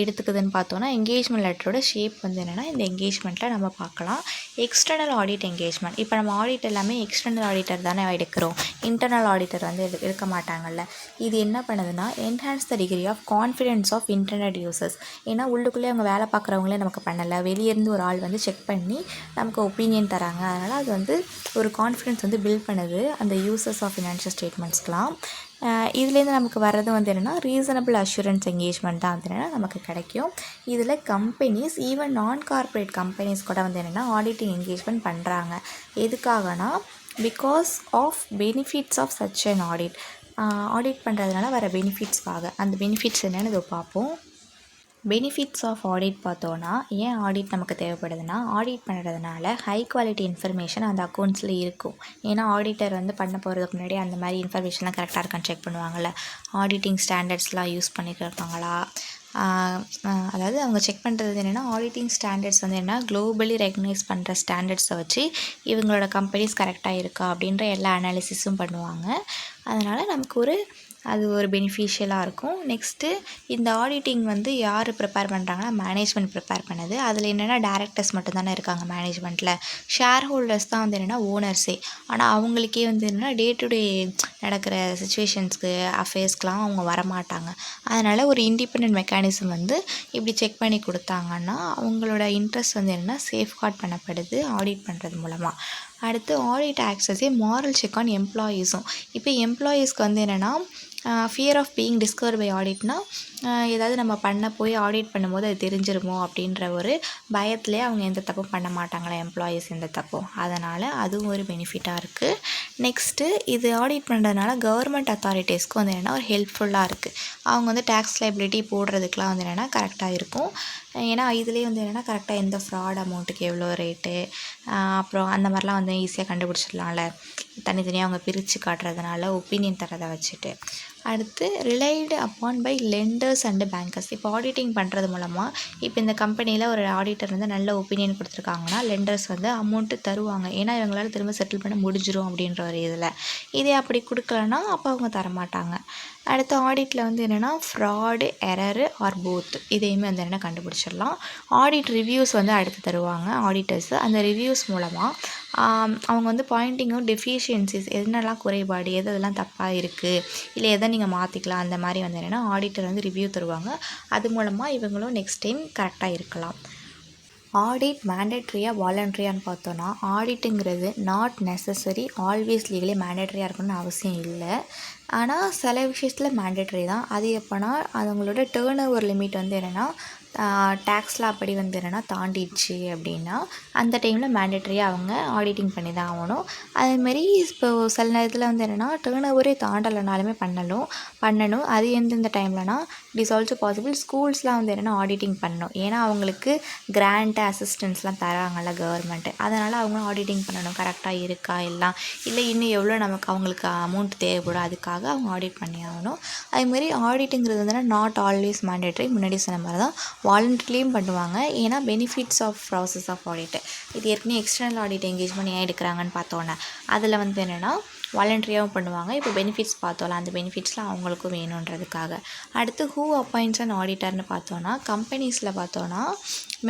A: எடுத்துக்குதுன்னு பார்த்தோன்னா என்கேஜ்மெண்ட் லெட்டரோட ஷேப் வந்து என்னென்னா இந்த என்கேஜ்மெண்ட்டில் நம்ம பார்க்கலாம். External audit engagement. இப்போ நம்ம ஆடிட் எல்லாமே எக்ஸ்டர்னல் ஆடிட்டர் தானே எடுக்கிறோம். இன்டர்னல் ஆடிட்டர் வந்து எடுக்க மாட்டாங்கல்ல. இது என்ன பண்ணுதுன்னா enhance the degree of confidence of internet users. ஏன்னா உள்ளுக்குள்ளே அவங்க வேலை பார்க்குறவங்களே நமக்கு பண்ணலை, வெளியேருந்து ஒரு ஆள் வந்து செக் பண்ணி நமக்கு ஒப்பீனியன் தராங்க. அதனால் அது வந்து ஒரு கான்ஃபிடென்ஸ் வந்து பில்ட் பண்ணுது அந்த யூசர்ஸ் ஆஃப் ஃபினான்ஷியல் ஸ்டேட்மெண்ட்ஸ்க்கெலாம். இதுலேருந்து நமக்கு வர்றது வந்து என்னென்னா ரீசனபிள் அஷ்யூரன்ஸ் என்கேஜ்மெண்ட் தான் வந்து என்னென்னா நமக்கு கிடைக்கும். இதில் companies even non corporate companies கூட வந்து என்னென்னா ஆடிட்டிங் என்கேஜ்மெண்ட் பண்ணுறாங்க. எதுக்காகனா because of benefits of such an audit. Audit பண்ணுறதுனால வர பெனிஃபிட்ஸ்க்காக. அந்த பெனிஃபிட்ஸ் என்னென்னு இதை பார்ப்போம். பெனிஃபிட்ஸ் ஆஃப் ஆடிட் பார்த்தோன்னா ஏன் ஆடிட் நமக்கு தேவைப்படுதுன்னா ஆடிட் பண்ணுறதுனால ஹை குவாலிட்டி இன்ஃபர்மேஷன் அந்த அக்கௌண்ட்ஸில் இருக்கும். ஏன்னா ஆடிட்டர் வந்து பண்ண போகிறதுக்கு முன்னாடி அந்த மாதிரி இன்ஃபர்மேஷன்லாம் கரெக்டாக இருக்கான்னு செக் பண்ணுவாங்கள்ல. ஆடிட்டிங் ஸ்டாண்டர்ட்ஸ்லாம் யூஸ் பண்ணியிருக்காங்களா, அதாவது அவங்க செக் பண்ணுறது என்னென்னா ஆடிட்டிங் ஸ்டாண்டர்ட்ஸ் வந்து என்ன குளோபலி ரெகக்னைஸ் பண்ணுற ஸ்டாண்டர்ட்ஸை வச்சு இவங்களோட கம்பெனிஸ் கரெக்டாக இருக்கா அப்படின்ற எல்லா அனாலிசிஸும் பண்ணுவாங்க. அதனால் நமக்கு அது ஒரு பெனிஃபிஷியலாக இருக்கும். நெக்ஸ்ட்டு இந்த ஆடிட்டிங் வந்து யார் ப்ரிப்பேர் பண்ணுறாங்கன்னா மேனேஜ்மெண்ட் ப்ரிப்பேர் பண்ணுது. அதில் என்னென்னா டேரக்டர்ஸ் மட்டும்தானே இருக்காங்க மேனேஜ்மெண்ட்டில். ஷேர் ஹோல்டர்ஸ் தான் வந்து என்னென்னா ஓனர்ஸே. ஆனால் அவங்களுக்கே வந்து என்னென்னா டே டு டே நடக்கிற சிச்சுவேஷன்ஸ்க்கு அஃபேர்ஸ்க்கெலாம் அவங்க வரமாட்டாங்க. அதனால் ஒரு இண்டிபெண்ட் மெக்கானிசம் வந்து இப்படி செக் பண்ணி கொடுத்தாங்கன்னா அவங்களோட இன்ட்ரெஸ்ட் வந்து என்னென்னா சேஃப்கார்ட் பண்ணப்படுது ஆடிட் பண்ணுறது மூலமாக. அடுத்து audit acts as a moral check on எம்ப்ளாயீஸும். இப்போ எம்ப்ளாயீஸ்க்கு வந்து என்னென்னா fear of being discover by ஆடிட்னா ஏதாவது நம்ம பண்ண போய் ஆடிட் பண்ணும்போது அது தெரிஞ்சிருமோ அப்படின்ற ஒரு பயத்திலே அவங்க எந்த தப்பும் பண்ண மாட்டாங்களே எம்ப்ளாயீஸ் எந்த தப்பும். அதனால் அதுவும் ஒரு பெனிஃபிட்டாக இருக்குது. நெக்ஸ்ட்டு இது ஆடிட் பண்ணுறதுனால கவர்மெண்ட் அத்தாரிட்டிஸ்க்கு வந்து என்னென்னா ஒரு ஹெல்ப்ஃபுல்லாக இருக்குது. அவங்க வந்து டேக்ஸ் லைபிலிட்டி போடுறதுக்கெலாம் வந்து என்னென்னா கரெக்டாக இருக்கும். ஏன்னா இதுலேயே வந்து என்னென்னா கரெக்டாக எந்த ஃப்ராட் அமௌண்ட்டுக்கு எவ்வளோ ரேட்டு அப்புறம் அந்த மாதிரிலாம் வந்து ஈஸியாக கண்டுபிடிச்சிடலாம்ல, தனித்தனியாக அவங்க பிரித்து காட்டுறதுனால ஒப்பீனியன் தரதை வச்சுட்டு. அடுத்து relied upon by lenders and bankers. இப்போ ஆடிட்டிங் பண்ணுறது மூலமாக இப்போ இந்த கம்பெனியில் ஒரு ஆடிட்டர் வந்து நல்ல ஒப்பீனியன் கொடுத்துருக்காங்கன்னா லெண்டர்ஸ் வந்து அமௌண்ட்டு தருவாங்க. ஏன்னா இவங்களால திரும்ப செட்டில் பண்ண முடிஞ்சிடும் அப்படின்ற ஒரு இதில். இதே அப்படி கொடுக்கலன்னா அப்போ அவங்க தரமாட்டாங்க. அடுத்து ஆடிட்டில் வந்து என்னென்னா ஃப்ராடு, எரரு ஆர் போத் இதையுமே வந்து என்னென்னா கண்டுபிடிச்சிடலாம். ஆடிட் ரிவ்யூஸ் வந்து அடுத்து தருவாங்க ஆடிட்டர்ஸு. அந்த ரிவ்யூஸ் மூலமாக அவங்க வந்து பாயிண்டிங்கும் டெஃபிஷியன்சிஸ் என்னெல்லாம் குறைபாடு எதெல்லாம் தப்பாக இருக்குது இல்லை எதை நீங்கள் மாற்றிக்கலாம் அந்த மாதிரி வந்து என்னென்னா ஆடிட்டர் வந்து ரிவ்யூ தருவாங்க. அது மூலமாக இவங்களும் நெக்ஸ்ட் டைம் கரெக்டாக இருக்கலாம். ஆடிட் மேண்டேட்ரியாக வாலண்ட்ரியான்னு பார்த்தோன்னா ஆடிட்டுங்கிறது நாட் நெசசரி ஆல்வேஸ் லீகலி மேண்டேட்ரியாக இருக்கணும்னு அவசியம் இல்லை. ஆனால் சில விஷயத்தில் மேண்டேட்ரி தான். அது எப்போனா அவங்களோட டேர்ன் ஓவர் லிமிட் வந்து என்னென்னா டேக்ஸில் அப்படி வந்து என்னென்னா தாண்டிடுச்சு அப்படின்னா அந்த டைமில் மேண்டேட்ரியாக அவங்க ஆடிட்டிங் பண்ணி தான் ஆகணும். அதேமாரி இப்போ சில நேரத்தில் வந்து என்னென்னா டேர்ன் ஓவரே தாண்டலைனாலுமே பண்ணணும். அது எந்தெந்த டைம்லனா இட் இஸ் ஆல்சோ பாசிபிள். ஸ்கூல்ஸ்லாம் வந்து என்னென்னா ஆடிட்டிங் பண்ணணும். ஏன்னா அவங்களுக்கு கிராண்ட்டு அசிஸ்டன்ஸ்லாம் தராங்கல்ல கவர்மெண்ட்டு. அதனால் அவங்களும் ஆடிட்டிங் பண்ணணும். கரெக்டாக இருக்கா எல்லாம், இல்லை இன்னும் எவ்வளோ நமக்கு அவங்களுக்கு அமௌண்ட் தேவைப்படும் அதுக்காக அவங்க ஆடிட் பண்ணி ஆகணும். அதேமாதிரி ஆடிட்டுங்கிறது வந்து நாட் ஆல்வேஸ் மேண்டேட்ரி. முன்னாடி சொன்ன மாதிரி தான் வாலண்ட்ரிலையும் பண்ணுவாங்க. ஏன்னா பெனிஃபிட்ஸ் ஆஃப் ப்ராசஸ் ஆஃப் ஆடிட்டு இது ஏற்கனவே எக்ஸ்டர்னல் ஆடிட் என்கேஜ்மெண்ட் ஏன் எடுக்கிறாங்கன்னு பார்த்தோன்னே அதில் வந்து என்னென்னா வாலண்ட்ரியாகவும் பண்ணுவாங்க. இப்போ பெனிஃபிட்ஸ் பார்த்தோம்ல, அந்த பெனிஃபிட்ஸ்லாம் அவங்களுக்கும் வேணுன்றதுக்காக. அடுத்து ஹூ அப்பாயிண்ட்ஸ் அண்ட் ஆடிட்டர்னு பார்த்தோன்னா கம்பெனிஸில் பார்த்தோன்னா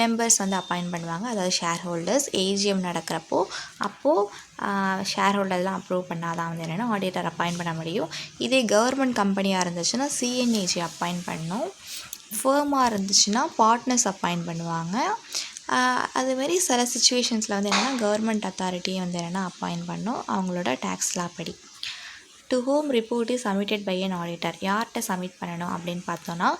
A: மெம்பர்ஸ் வந்து அப்பாயிண்ட் பண்ணுவாங்க. அதாவது ஷேர் ஹோல்டர்ஸ் ஏஜிஎம் நடக்கிறப்போ அப்போது ஷேர் ஹோல்டர்லாம் அப்ரூவ் பண்ணாதான் வந்து என்னென்னா ஆடிட்டர் அப்பாயிண்ட் பண்ண முடியும். இதே கவர்மெண்ட் கம்பெனியாக இருந்துச்சுன்னா சிஎன்ஏஜி அப்பாயிண்ட் பண்ணணும். ஃபேமாக இருந்துச்சுன்னா பார்ட்னர்ஸ் அப்பாயிண்ட் பண்ணுவாங்க. அதுமாரி சில சுச்சுவேஷன்ஸில் வந்து என்னென்னா கவர்மெண்ட் அத்தாரிட்டியை வந்து என்னென்னா அப்பாயிண்ட் பண்ணணும் அவங்களோட டேக்ஸ் லா படி. To whom report is submitted by an auditor. யார்கிட்ட சப்மிட் பண்ணணும் அப்படின்னு பார்த்தோன்னா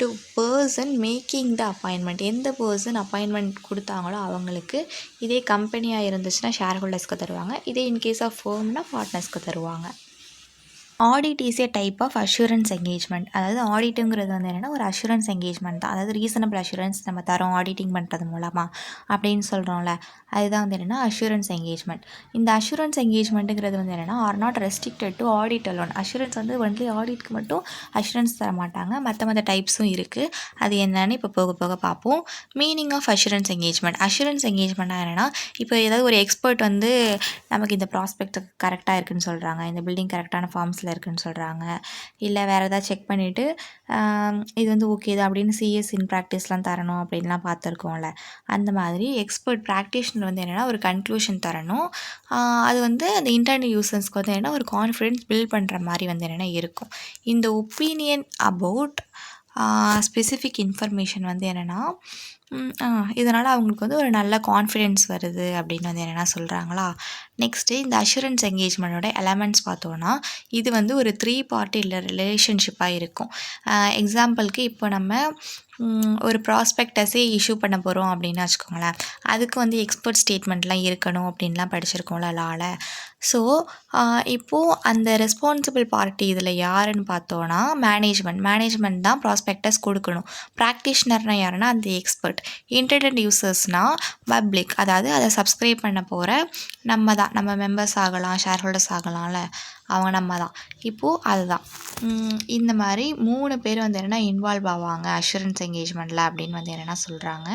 A: to person making the appointment. எந்த பர்சன் அப்பாயின்மெண்ட் கொடுத்தாங்களோ அவங்களுக்கு. இதே கம்பெனியாக இருந்துச்சுன்னா ஷேர் ஹோல்டர்ஸ்க்கு தருவாங்க. இதே இன்கேஸ் ஆஃப் ஃபேம்னா பார்ட்னர்ஸ்க்கு தருவாங்க. Audit is a type of assurance engagement. அதாவது ஆடிட்டுங்கிறது வந்து என்னென்னா ஒரு அஷூரன்ஸ் என்கேஜ்மெண்ட் தான். அதாவது ரீசனபிள் அஷூரன்ஸ் நம்ம தரோம் ஆடிட்டிங் பண்ணுறது மூலமாக அப்படின்னு சொல்கிறோம்ல, அதுதான் வந்து என்னென்னா அஷூரன்ஸ் என்கேஜ்மெண்ட். இந்த அஷூரன்ஸ் என்கேஜ்மெண்ட்டுங்கிறது வந்து என்னென்னா are not restricted to audit alone. Assurance வந்து ஒன்லி ஆடிட்க்கு மட்டும் அஷூரன்ஸ் தர மாட்டாங்க. மற்ற டைப்ஸும் இருக்குது. அது என்னென்னு இப்போ போக போக பார்ப்போம். Meaning of assurance engagement. Assurance என்கேஜ்மெண்ட்டாக என்னென்னா இப்போ ஏதாவது ஒரு எக்ஸ்பர்ட் வந்து நமக்கு இந்த ப்ராஸ்பெக்ட் கரெக்டாக இருக்குதுன்னு சொல்கிறாங்க, இந்த பில்டிங் கரெக்டான ஃபார்ம்ஸில் இருக்குன்னு சொல்கிறாங்க, இல்லை வேறு ஏதாவது செக் பண்ணிவிட்டு இது வந்து ஓகே தான் அப்படின்னு சிஎஸ் இன் ப்ராக்டிஸ்லாம் தரணும் அப்படின்லாம் பார்த்துருக்கோம்ல. அந்த மாதிரி எக்ஸ்பர்ட் ப்ராக்டிஷனர் வந்து என்னென்னா ஒரு கன்க்ளூஷன் தரணும். அது வந்து அந்த இன்டர்னல் யூசர்ஸ்க்கு வந்து என்னென்னா ஒரு கான்ஃபிடென்ஸ் பில்ட் பண்ணுற மாதிரி வந்து என்னென்னா இருக்கும். இந்த ஒப்பீனியன் அபவுட் ஸ்பெசிஃபிக் இன்ஃபர்மேஷன் வந்து என்னென்னா இதனால் அவங்களுக்கு வந்து ஒரு நல்ல கான்ஃபிடென்ஸ் வருது அப்படின்னு வந்து என்னென்னா சொல்கிறாங்களா. நெக்ஸ்ட்டு இந்த அஷூரன்ஸ் என்கேஜ்மெண்ட்டோட எலமெண்ட்ஸ் பார்த்தோன்னா இது வந்து ஒரு 3 பார்ட்டி ரிலேஷன்ஷிப்பாக இருக்கும். எக்ஸாம்பிளுக்கு இப்போ நம்ம ஒரு ப்ராஸ்பெக்டஸே இஷ்யூ பண்ண போகிறோம் அப்படின்னு வச்சுக்கோங்களேன். அதுக்கு வந்து எக்ஸ்பர்ட் ஸ்டேட்மெண்ட்லாம் இருக்கணும் அப்படின்லாம் படிச்சிருக்கோம்ல லால. ஸோ இப்போது அந்த ரெஸ்பான்சிபிள் பார்ட்டி இதில் யாருன்னு பார்த்தோன்னா மேனேஜ்மெண்ட் தான் ப்ராஸ்பெக்டஸ் கொடுக்கணும். ப்ராக்டிஷனர்னால் யாருன்னா அந்த எக்ஸ்பர்ட். இன்டர்நெட் யூசர்ஸ்னால் பப்ளிக், அதாவது அதை சப்ஸ்கிரைப் பண்ண போகிற நம்ம தான். நம்ம மெம்பர்ஸ் ஆகலாம், ஷேர் ஹோல்டர்ஸ் ஆகலாம்ல, அவங்க நம்ம தான். இப்போது அதுதான் இந்த மாதிரி 3 பேர் வந்து என்னென்னா இன்வால்வ் ஆவாங்க அஷூரன்ஸ் என்கேஜ்மெண்ட்டில் அப்படின்னு வந்து என்னென்னா சொல்கிறாங்க.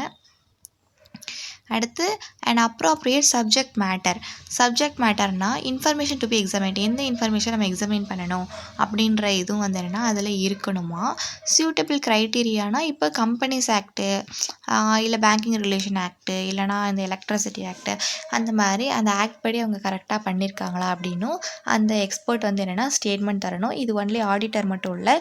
A: அடுத்து அண்ட் அப்ராப்ரியேட் சப்ஜெக்ட் மேட்டர்னால் இன்ஃபர்மேஷன் டு பி எக்ஸாமின்ட். எந்த இன்ஃபர்மேஷன் நம்ம எக்ஸாமின் பண்ணணும் அப்படின்ற இதுவும் வந்து என்னென்னா அதில் இருக்கணுமா. சூட்டபிள் க்ரைட்டீரியானா இப்போ கம்பெனிஸ் ஆக்ட்டு இல்லை பேங்கிங் ரிலேஷன் ஆக்ட்டு, இல்லைனா இந்த எலக்ட்ரிசிட்டி ஆக்ட்டு, அந்த மாதிரி அந்த ஆக்ட் படி அவங்க கரெக்டாக பண்ணியிருக்காங்களா அப்படின்னும் அந்த எக்ஸ்பர்ட் வந்து என்னென்னா ஸ்டேட்மெண்ட் தரணும். இது ஒன்லி ஆடிட்டர் மட்டும் இல்லை,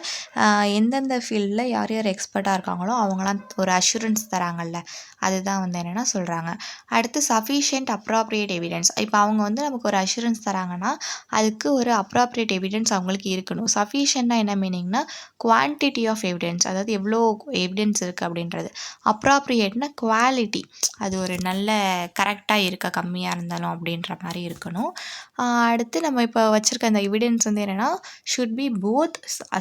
A: எந்தெந்த ஃபீல்டில் யார் யார் எக்ஸ்பர்ட்டாக இருக்காங்களோ அவங்களாம் ஒரு அஷூரன்ஸ் தராங்கல்ல, அதுதான் வந்து என்னென்னா சொல்கிறாங்க. அடுத்து சஃபிஷியன்ட் அப்ராப்ரியேட் எவிடன்ஸ். இப்போ அவங்க வந்து நமக்கு ஒரு அஷூரன்ஸ் தராங்கன்னா அதுக்கு ஒரு அப்ராப்ரியேட் எவிடன்ஸ் அவங்களுக்கு இருக்கணும். சஃபிஷியன்ட்னா என்ன மீனிங்னா குவான்டிட்டி ஆஃப் எவிடன்ஸ், அதாவது எவ்வளோ எவிடன்ஸ் இருக்குது அப்படின்றது. அப்ராப்ரியேட்னா குவாலிட்டி, அது ஒரு நல்ல கரெக்டாக இருக்க, கம்மியாக இருந்தாலும் அப்படின்ற மாதிரி இருக்கணும். அடுத்து நம்ம இப்போ வச்சுருக்க அந்த எவிடன்ஸ் வந்து என்னென்னா should be both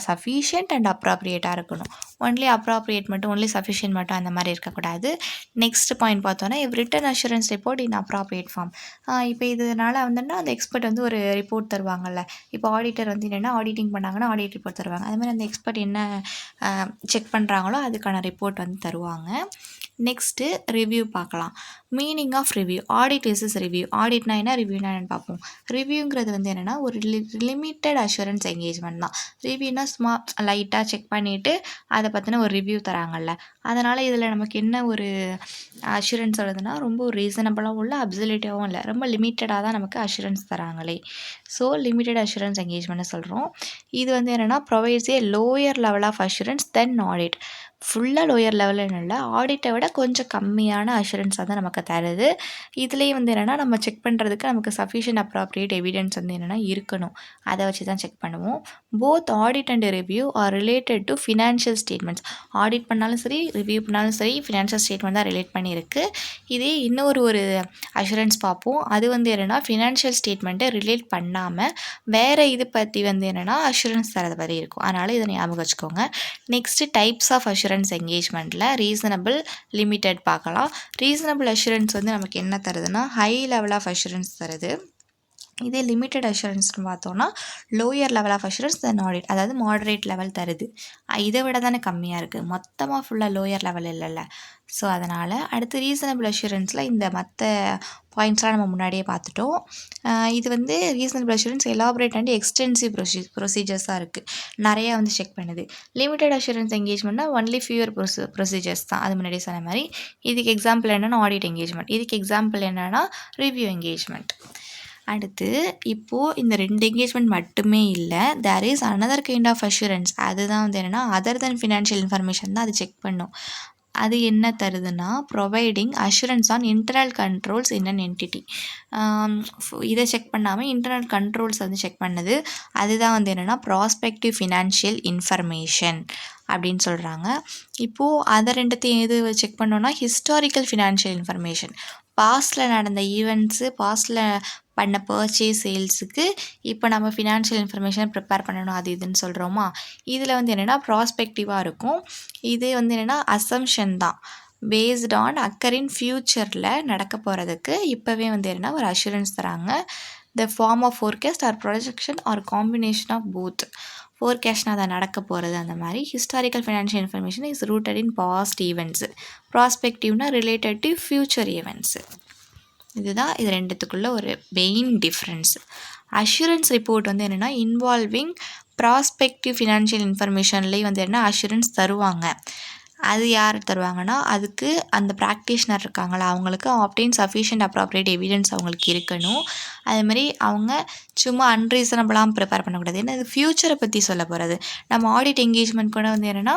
A: sufficient and அப்ராப்ரியேட்டாக இருக்கணும். ஒன்லி அப்ராப்ரியேட் மட்டும், ஒன்லி சஃபிஷியன்ட் மட்டும் அந்த மாதிரி இருக்கக்கூடாது. நெக்ஸ்ட் பாயிண்ட் பார்த்தோன்னா written assurance report in appropriate form. இப்போ இதனால் வந்துன்னா அந்த எக்ஸ்பர்ட் வந்து ஒரு ரிப்போர்ட் தருவாங்கல்ல. இப்போ ஆடிட்டர் வந்து என்னென்னா ஆடிட்டிங் பண்ணாங்கன்னா ஆடிட் ரிப்போர்ட் தருவாங்க. அது மாதிரி அந்த எக்ஸ்பர்ட் என்ன செக் பண்ணுறாங்களோ அதுக்கான ரிப்போர்ட் வந்து தருவாங்க. நெக்ஸ்ட்டு ரிவ்யூ பார்க்கலாம். Meaning of review. Audit is review. ஆடிட்னா என்ன, ரிவ்யூனா என்னென்னு பார்ப்போம். ரிவ்யூங்கிறது வந்து என்னென்னா ஒரு லிமிட்டட் அஷூரன்ஸ் என்கேஜ்மெண்ட் தான். ரிவ்யூனா சும்மா லைட்டாக செக் பண்ணிவிட்டு அதை பற்றின ஒரு ரிவ்யூ தராங்கல்ல. அதனால் இதில் நமக்கு என்ன ஒரு அஷூரன்ஸ் வருதுன்னா ரொம்ப ஒரு ரீசனபிளாகவும் இல்லை, அப்சல்யூட்டிவாகவும் இல்லை, ரொம்ப லிமிட்டடாக தான் நமக்கு அஷூரன்ஸ் தராங்களே. ஸோ லிமிட்டட் அஷூரன்ஸ் என்கேஜ்மெண்ட்னு சொல்கிறோம். இது வந்து என்னென்னா provides a lower level of assurance then audit. ஃபுல்லாக லோயர் லெவலில் இல்லை, ஆடிட்டை விட கொஞ்சம் கம்மியான அஷூரன்ஸாக தான் நமக்கு தருது. இதுலேயே வந்து என்னென்னா நம்ம செக் பண்ணுறதுக்கு நமக்கு சஃபிஷியன்ட் அப்ராப்ரியேட் எவிடன்ஸ் வந்து என்னென்னா இருக்கணும். அதை வச்சு தான் செக் பண்ணுவோம். Both audit and review are related to financial statements. Audit பண்ணாலும் சரி, ரிவ்யூ பண்ணாலும் சரி, ஃபினான்ஷியல் ஸ்டேட்மெண்ட் தான் ரிலேட் பண்ணியிருக்கு. இதே இன்னொரு அஷூரன்ஸ் பார்ப்போம். அது வந்து என்னென்னா ஃபினான்ஷியல் ஸ்டேட்மெண்ட்டை ரிலேட் பண்ணாமல் வேறு இது பற்றி வந்து என்னென்னா அஷூரன்ஸ் தரது மாதிரி இருக்கும். அதனால் இதை ஞாபகம் வச்சுக்கோங்க. நெக்ஸ்ட்டு டைப்ஸ் ஆஃப் அஷூரன்ஸ் என்கேஜ்மெண்ட்டில் ரீசனபிள், லிமிட்டட் பார்க்கலாம். ரீசனபிள் அஷூரன்ஸ் வந்து நமக்கு என்ன தருதுன்னா ஹை லெவல் ஆஃப் அஷூரன்ஸ் தருது. இதே லிமிட்டட் அஷூரன்ஸ்னு பார்த்தோன்னா lower level of assurance then audit, அதாவது மாடரேட் லெவல் தருது. இதை விட தானே கம்மியாக இருக்குது, மொத்தமாக ஃபுல்லாக லோயர் லெவல் இல்லைல்ல. ஸோ அதனால் அடுத்து ரீசனபிள் அஷூரன்ஸில் இந்த மற்ற பாயிண்ட்ஸ்லாம் நம்ம முன்னாடியே பார்த்துட்டோம். இது வந்து reasonable assurance elaborate and extensive ப்ரொசீஜர்ஸாக இருக்குது, நிறையா வந்து செக் பண்ணுது. லிமிட்டட் அஷூரன்ஸ் என்கேஜ்மெண்ட்னா ஒன்லி ஃபியூர் ப்ரொசீஜர்ஸ் தான், அது முன்னாடியே சொன்ன மாதிரி. இதுக்கு எக்ஸாம்பிள் என்னென்னா ஆடிட் என்கேஜ்மெண்ட், இதுக்கு எக்ஸாம்பிள் என்னென்னா ரிவ்யூ என்கேஜ்மெண்ட். அடுத்து இப்போது இந்த 2 என்கேஜ்மெண்ட் மட்டுமே இல்லை, there is another kind of assurance. அதுதான் வந்து என்னென்னா அதர் தென் ஃபினான்ஷியல் இன்ஃபர்மேஷன் தான் அது செக் பண்ணும். அது என்ன தருதுன்னா providing assurance on internal controls in an entity. இதை செக் பண்ணாமல் இன்டர்னல் கண்ட்ரோல்ஸ் வந்து செக் பண்ணுது. அதுதான் வந்து என்னென்னா ப்ராஸ்பெக்டிவ் ஃபினான்ஷியல் இன்ஃபர்மேஷன் அப்படின்னு சொல்கிறாங்க. இப்போது அதை ரெண்டுத்தையும் எது செக் பண்ணோன்னா ஹிஸ்டாரிக்கல் ஃபினான்ஷியல் இன்ஃபர்மேஷன். பாஸ்ட்டில் நடந்த ஈவெண்ட்ஸு, பாஸ்ட்டில் பண்ண பர்ச்சேஸ், சேல்ஸுக்கு இப்போ நம்ம ஃபினான்ஷியல் இன்ஃபர்மேஷன் ப்ரிப்பேர் பண்ணணும், அது இதுன்னு சொல்கிறோமா. இதில் வந்து என்னென்னா ப்ராஸ்பெக்டிவாக இருக்கும். இது வந்து என்னென்னா அசம்ஷன் தான், பேஸ்ட் ஆன் அக்கரின் ஃப்யூச்சரில் நடக்க போகிறதுக்கு இப்போவே வந்து என்னென்னா ஒரு அஷூரன்ஸ் தராங்க. The form of forecast or projection or combination of both. ஃபோர்காஸ்ட்னா அதை நடக்க போகிறது அந்த மாதிரி. Historical financial information is rooted in past events. ப்ராஸ்பெக்டிவ்னா ரிலேட்டட் டு ஃப்யூச்சர் ஈவெண்ட்ஸு. இதுதான் இது ரெண்டுத்துக்குள்ள ஒரு மெயின் டிஃப்ரென்ஸ். அஷூரன்ஸ் ரிப்போர்ட் வந்து என்னென்னா இன்வால்விங் ப்ராஸ்பெக்டிவ் ஃபினான்ஷியல் இன்ஃபர்மேஷன்லேயே வந்து என்ன அஷூரன்ஸ் தருவாங்க. அது யார் தருவாங்கன்னா அதுக்கு அந்த ப்ராக்டிஷனர் இருக்காங்களா அவங்களுக்கு ஆப்டைன் சஃபிஷியன்ட் அப்ராப்ரியேட் எவிடன்ஸ் அவங்களுக்கு இருக்கணும். அதுமாதிரி அவங்க சும்மா அன்ரீசனபிளாக ப்ரிப்பேர் பண்ணக்கூடாது. ஏன்னா இது ஃப்யூச்சரை பற்றி சொல்ல போகிறது. நம்ம ஆடிட் என்கேஜ்மெண்ட் கூட வந்து என்னென்னா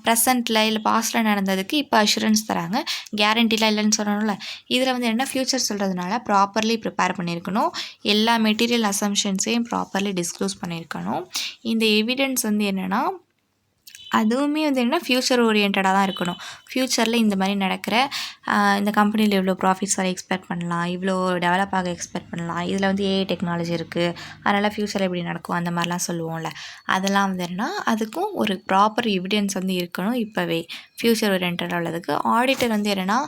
A: ப்ரெசென்ட்டில் இல்லை பாஸ்ட்டில் நடந்ததுக்கு இப்போ அஷூரன்ஸ் தராங்க, கேரண்டிலாம் இல்லைன்னு சொல்லணும்ல. இதில் வந்து என்ன ஃப்யூச்சர் சொல்கிறதுனால ப்ராப்பர்லி ப்ரிப்பேர் பண்ணியிருக்கணும், எல்லா மெட்டீரியல் அசம்ஷன்ஸையும் ப்ராப்பர்லி டிஸ்க்ளோஸ் பண்ணியிருக்கணும். இந்த எவிடன்ஸ் வந்து என்னென்னா அதுவுமே வந்து என்னென்னா ஃப்யூச்சர் ஓரியன்டாக தான் இருக்கணும். ஃப்யூச்சரில் இந்த மாதிரி நடக்கிற இந்த கம்பெனியில் இவ்வளோ ப்ராஃபிட்ஸ் வர எக்ஸ்பெக்ட் பண்ணலாம், இவ்வளோ டெவலப் ஆக எக்ஸ்பெக்ட் பண்ணலாம், இதில் வந்து ஏஐ டெக்னாலஜி இருக்குது, அதனால் ஃப்யூச்சரில் எப்படி நடக்கும் அந்த மாதிரிலாம் சொல்லுவோம்ல. அதெல்லாம் வந்து என்னென்னா அதுக்கும் ஒரு ப்ராப்பர் எவிடன்ஸ் வந்து இருக்கணும். இப்போவே ஃப்யூச்சர் ஓரியன்டாக உள்ளதுக்கு ஆடிட்டர் வந்து என்னென்னா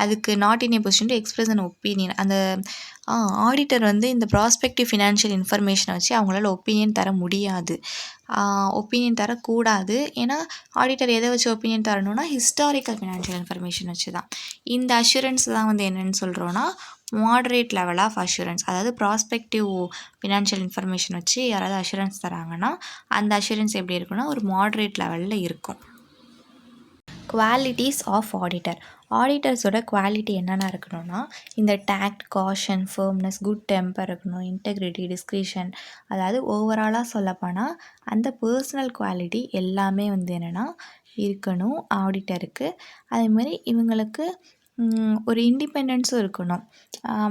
A: அதுக்கு not in A position to express an opinion. அந்த ஆடிட்டர் வந்து இந்த ப்ராஸ்பெக்டிவ் ஃபினான்ஷியல் இன்ஃபர்மேஷனை வச்சு அவங்களால ஒப்பீனியன் தர முடியாது, ஒப்பீனியன் தரக்கூடாது. ஏன்னா ஆடிட்டர் எதை வச்சு ஒப்பீனியன் தரணும்னா ஹிஸ்டாரிக்கல் ஃபினான்ஷியல் இன்ஃபர்மேஷன் வச்சு தான். இந்த அஷூரன்ஸ் தான் வந்து என்னென்னு சொல்கிறோன்னா மாடரேட் லெவல் ஆஃப் அஷூரன்ஸ். அதாவது ப்ராஸ்பெக்டிவ் ஃபினான்ஷியல் இன்ஃபர்மேஷன் வச்சு யாராவது அஷூரன்ஸ் தராங்கன்னா அந்த அஷூரன்ஸ் எப்படி இருக்குன்னா ஒரு மாடரேட் லெவலில் இருக்கும். Qualities of auditor. ஆடிட்டர்ஸோட குவாலிட்டி என்னென்ன இருக்கணும்னா, இந்த tact, caution, firmness, good temper இருக்கணும், இன்டெகிரிட்டி, டிஸ்க்ரிஷன், அதாவது ஓவராலாக சொல்லப்போனால் அந்த பர்சனல் குவாலிட்டி எல்லாமே வந்து என்னென்னா இருக்கணும் ஆடிட்டருக்கு. அதேமாதிரி இவங்களுக்கு ஒரு இண்டிபெண்டன்ஸும் இருக்கணும்.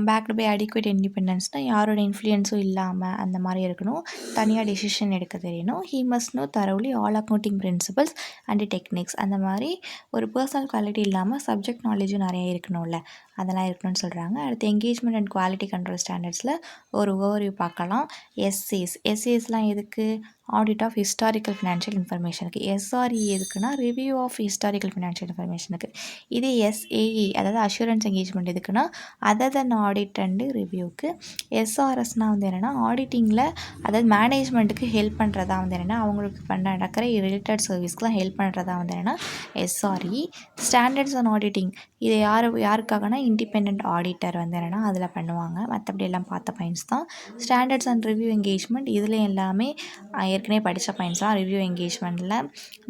A: பேக்டு பை அடிக்குவேட் இண்டிபெண்டன்ஸ்னால் யாரோட இன்ஃப்ளூயன்ஸும் இல்லாமல் அந்த மாதிரி இருக்கணும். தனியாக டெசிஷன் எடுக்க தெரியணும். He must know thoroughly all accounting principles and techniques. அந்த மாதிரி ஒரு பர்சனல் குவாலிட்டி இல்லாமல் சப்ஜெக்ட் நாலேஜும் நிறைய இருக்கணும்ல, அதெல்லாம் இருக்கணும்னு சொல்கிறாங்க. அடுத்து என்கேஜ்மெண்ட் அண்ட் குவாலிட்டி கண்ட்ரோல் ஸ்டாண்டர்ட்ஸில் ஒரு ஓவர்வியூ பார்க்கலாம். எஸ்ஏஸ்லாம் எதுக்கு? ஆடிட் ஆஃப் ஹிஸ்டாரிக்கல் ஃபினான்ஷியல் இன்ஃபர்மேஷனுக்கு. எஸ்ஆர்இ எதுக்குன்னா ரிவ்யூ ஆஃப் ஹிஸ்டாரிக்கல் ஃபினான்ஷியல் இன்ஃபர்மேஷனுக்கு. இதே எஸ்ஏஇ அதாவது அஷூரன்ஸ் என்கேஜ்மெண்ட் எதுக்குன்னா அதர் தென் ஆடிட் அண்டு ரிவ்யூக்கு. எஸ்ஆர்எஸ்னால் வந்து என்னென்னா ஆடிட்டிங்கில் அதாவது மேனேஜ்மெண்ட்டுக்கு ஹெல்ப் பண்ணுறதா வந்து என்னென்னா அவங்களுக்கு நடக்கிற ரிலேட்டட் சர்வீஸ்க்குலாம் ஹெல்ப் பண்ணுறதா வந்து என்னென்னா எஸ்ஆர்இ. ஸ்டாண்டர்ட்ஸ் ஆன் ஆடிட்டிங் இது யாருக்காகனா இண்டிபெண்ட் ஆடிட்டர் வந்து என்னென்னா அதில் பண்ணுவாங்க. மற்றபடி எல்லாம் பார்த்த பாயிண்ட்ஸ் தான். ஸ்டாண்டர்ட்ஸ் அண்ட் ரிவ்யூ என்கேஜ்மெண்ட் இதில் எல்லாமே ஏற்கனவே படித்த பாயிண்ட்ஸ் தான். ரிவ்யூ என்கேஜ்மெண்ட்டில்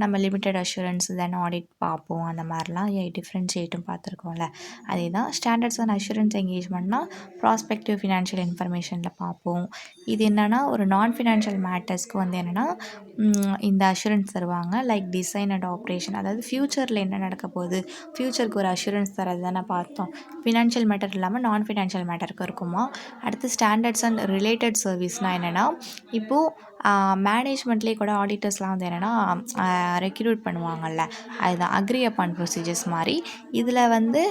A: நம்ம லிமிட்டட் அஷூரன்ஸ் தென் ஆடிட் பார்ப்போம். அந்த மாதிரிலாம் டிஃப்ரென்ஷியேட்டும் பார்த்துருக்கோம்ல, அதே தான். ஸ்டாண்டர்ட்ஸ் அண்ட் அஷூரன்ஸ் என்கேஜ்மெண்ட்னா ப்ராஸ்பெக்டிவ் ஃபினான்ஷியல் இன்ஃபர்மேஷனில் பார்ப்போம். இது என்னென்னா ஒரு நான் ஃபினான்ஷியல் மேட்டர்ஸ்க்கு வந்து என்னென்னா இந்த அஷூரன்ஸ் தருவாங்க. லைக் டிசைன் அண்ட் ஆப்ரேஷன், அதாவது ஃப்யூச்சரில் என்ன நடக்க போகுது, ஃப்யூச்சருக்கு ஒரு அஷூரன்ஸ் தரது தானே பார்த்தோம். ஃபினான்ஷியல் மேட்டர் இல்லாமல் நான் ஃபினான்ஷியல் மேட்டருக்கு இருக்குமா. அடுத்து ஸ்டாண்டர்ட்ஸ் அண்ட் ரிலேட்டட் சர்வீஸ்னால் என்னென்னா இப்போது மேனேஜ்மெண்ட்லேயே கூட ஆடிட்டர்ஸ்லாம் வந்து என்னென்னா ரெக்ரூட் பண்ணுவாங்கள்ல, அதுதான் அக்ரி அப்பான் ப்ரொசீஜர்ஸ் மாதிரி. இதில் வந்து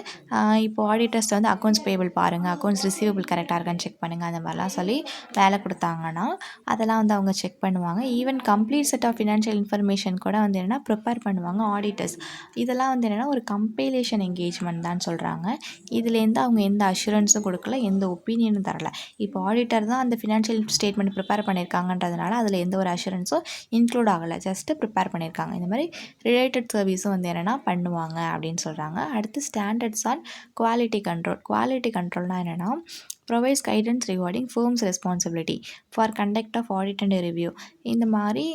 A: இப்போ ஆடிட்டர்ஸ் வந்து அக்கௌண்ட்ஸ் பேபிள் பாருங்கள், அக்கௌண்ட்ஸ் ரிசீவபிள் கரெக்டாக இருக்கான்னு செக் பண்ணுங்கள், அந்த மாதிரிலாம் சொல்லி வேலை கொடுத்தாங்கன்னா அதெல்லாம் வந்து அவங்க செக் பண்ணுவாங்க. Even complete set of financial information கூட வந்து என்னென்னா ப்ரிப்பேர் பண்ணுவாங்க ஆடிட்டர்ஸ். இதெல்லாம் வந்து என்னென்னா ஒரு கம்பைலேஷன் என்கேஜ்மெண்ட் தான் சொல்கிறாங்க. இதுலேருந்து அவங்க எந்த அஷூரன்ஸும் கொடுக்கல, எந்த ஒப்பீனியனும் தரல. இப்போ ஆடிட்டர் தான் அந்த ஃபினான்ஷியல் ஸ்டேட்மெண்ட் ப்ரிப்பேர் பண்ணியிருக்காங்கன்றதுனால அதில் எந்த ஒரு அஷூரன்ஸும் இன்க்ளூட் ஆகலை, ஜஸ்ட்டு ப்ரிப்பேர் பண்ணியிருக்காங்க. இந்த மாதிரி ரிலேட்டட் சர்வீஸும் வந்து என்னென்னா பண்ணுவாங்க அப்படின்னு சொல்கிறாங்க. அடுத்து standards on quality control. Quality கண்ட்ரோல்னால் என்னென்னா provides guidance regarding firm's responsibility for conduct of audit and review. இந்த மாதிரி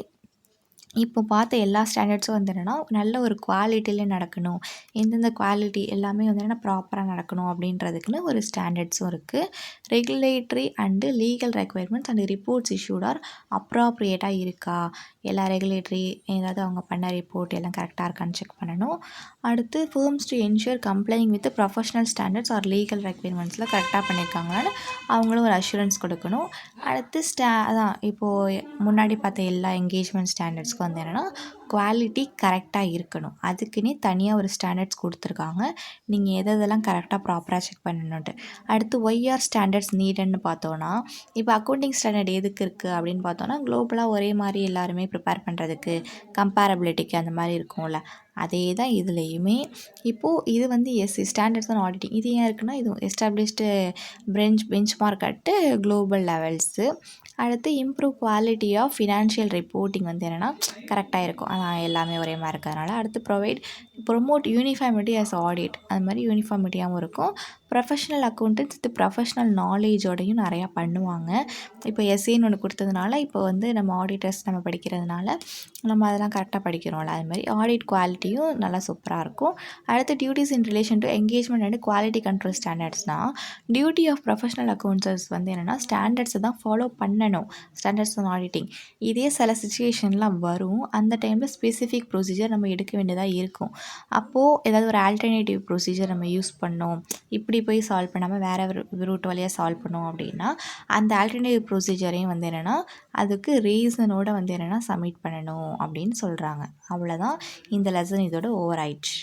A: இப்போ பார்த்த எல்லா ஸ்டாண்டர்ட்ஸும் வந்து என்னென்னா நல்ல ஒரு குவாலிட்டியில் நடக்கணும், எந்தெந்த குவாலிட்டி எல்லாமே வந்து என்னென்னா ப்ராப்பராக நடக்கணும் அப்படின்றதுக்குன்னு ஒரு ஸ்டாண்டர்ட்ஸும் இருக்குது. Regulatory and legal requirements and reports issued are அப்ராப்ரியேட்டாக இருக்கா, எல்லா ரெகுலேட்டரி ஏதாவது அவங்க பண்ண ரிப்போர்ட் எல்லாம் கரெக்டாக இருக்கான்னு செக் பண்ணணும். அடுத்து firms to ensure complying with professional standards or legal ரெக்குயர்மெண்ட்ஸில் கரெக்டாக பண்ணியிருக்காங்கன்னு அவங்களும் ஒரு அஷூரன்ஸ் கொடுக்கணும். அடுத்து அதான் இப்போது முன்னாடி பார்த்த எல்லா என்கேஜ்மெண்ட் ஸ்டாண்டர்ட்ஸ்க்கும் வந்து என்னென்னா குவாலிட்டி கரெக்டாக இருக்கணும். அதுக்குன்னே தனியாக ஒரு ஸ்டாண்டர்ட்ஸ் கொடுத்துருக்காங்க, நீங்கள் எதெல்லாம் கரெக்டாக ப்ராப்பராக செக் பண்ணணுன்ட்டு. அடுத்து ஒய்ஆர் ஸ்டாண்டர்ட்ஸ் நீடன்னு பார்த்தோன்னா இப்போ அக்கௌண்டிங் ஸ்டாண்டர்ட் எதுக்கு இருக்குது அப்படின்னு பார்த்தோன்னா குளோபலாக ஒரே மாதிரி எல்லாருமே ப்ரிப்பேர் பண்ணுறதுக்கு, கம்பேரபிலிட்டிக்கு அந்த மாதிரி இருக்கும்ல, அதே தான் இதுலேயுமே. இப்போது இது வந்து ஸ்டாண்டர்ட்ஸ் ஆன் ஆடிட்டிங் இது ஏன் இருக்குன்னா இது established benchmark at global levels. அடுத்து improve quality of financial reporting வந்து என்னென்னா கரெக்டாக இருக்கும், அதான் எல்லாமே ஒரே மாதிரி இருக்கிறதுனால. அடுத்து ப்ரொமோட் யூனிஃபார்மிட்டி ஆஸ் ஆடிட், அது மாதிரி யூனிஃபார்மிட்டியாகவும் இருக்கும். ப்ரொஃபஷனல் அக்கௌண்டன்ட்ஸ் இது ப்ரொஃபஷனல் நாலேஜோடையும் நிறையா பண்ணுவாங்க. இப்போ எஸ்ஏன்னு ஒன்று கொடுத்ததுனால இப்போ வந்து நம்ம ஆடிட்டர்ஸ் நம்ம படிக்கிறதுனால நம்ம அதெல்லாம் கரெக்டாக படிக்கிறோம்ல, அது மாதிரி ஆடிட் குவாலிட்டியும் நல்லா சூப்பராக இருக்கும். அடுத்து duties in relation to engagement and quality control ஸ்டாண்டர்ட்ஸ்னால் டியூட்டி ஆஃப் ப்ரொஃபஷனல் அக்கௌண்ட்ஸர்ஸ் வந்து என்னென்னா ஸ்டாண்டர்ட்ஸை தான் ஃபாலோ பண்ணணும், ஸ்டாண்டர்ட்ஸ் ஆன் ஆடிட்டிங். இதே சில சுச்சுவேஷன்லாம் வரும், அந்த டைமில் ஸ்பெசிஃபிக் ப்ரொசீஜர் நம்ம எடுக்க வேண்டியதாக இருக்கும். அப்போது ஏதாவது ஒரு ஆல்டர்னேட்டிவ் ப்ரொசீஜர் நம்ம யூஸ் பண்ணோம், இப்படி போய் சால்வ் பண்ணாமல் வேறு ரூட் வழியாக சால்வ் பண்ணோம் அப்படின்னா அந்த ஆல்டர்னேட்டிவ் ப்ரொசீஜரையும் வந்து என்னென்னா அதுக்கு ரீசனோடு வந்து என்னென்னா சப்மிட் பண்ணணும் அப்படின்னு சொல்கிறாங்க. அவ்வளோதான், இந்த லெசன் இதோட ஓவர் ஆயிடுச்சு.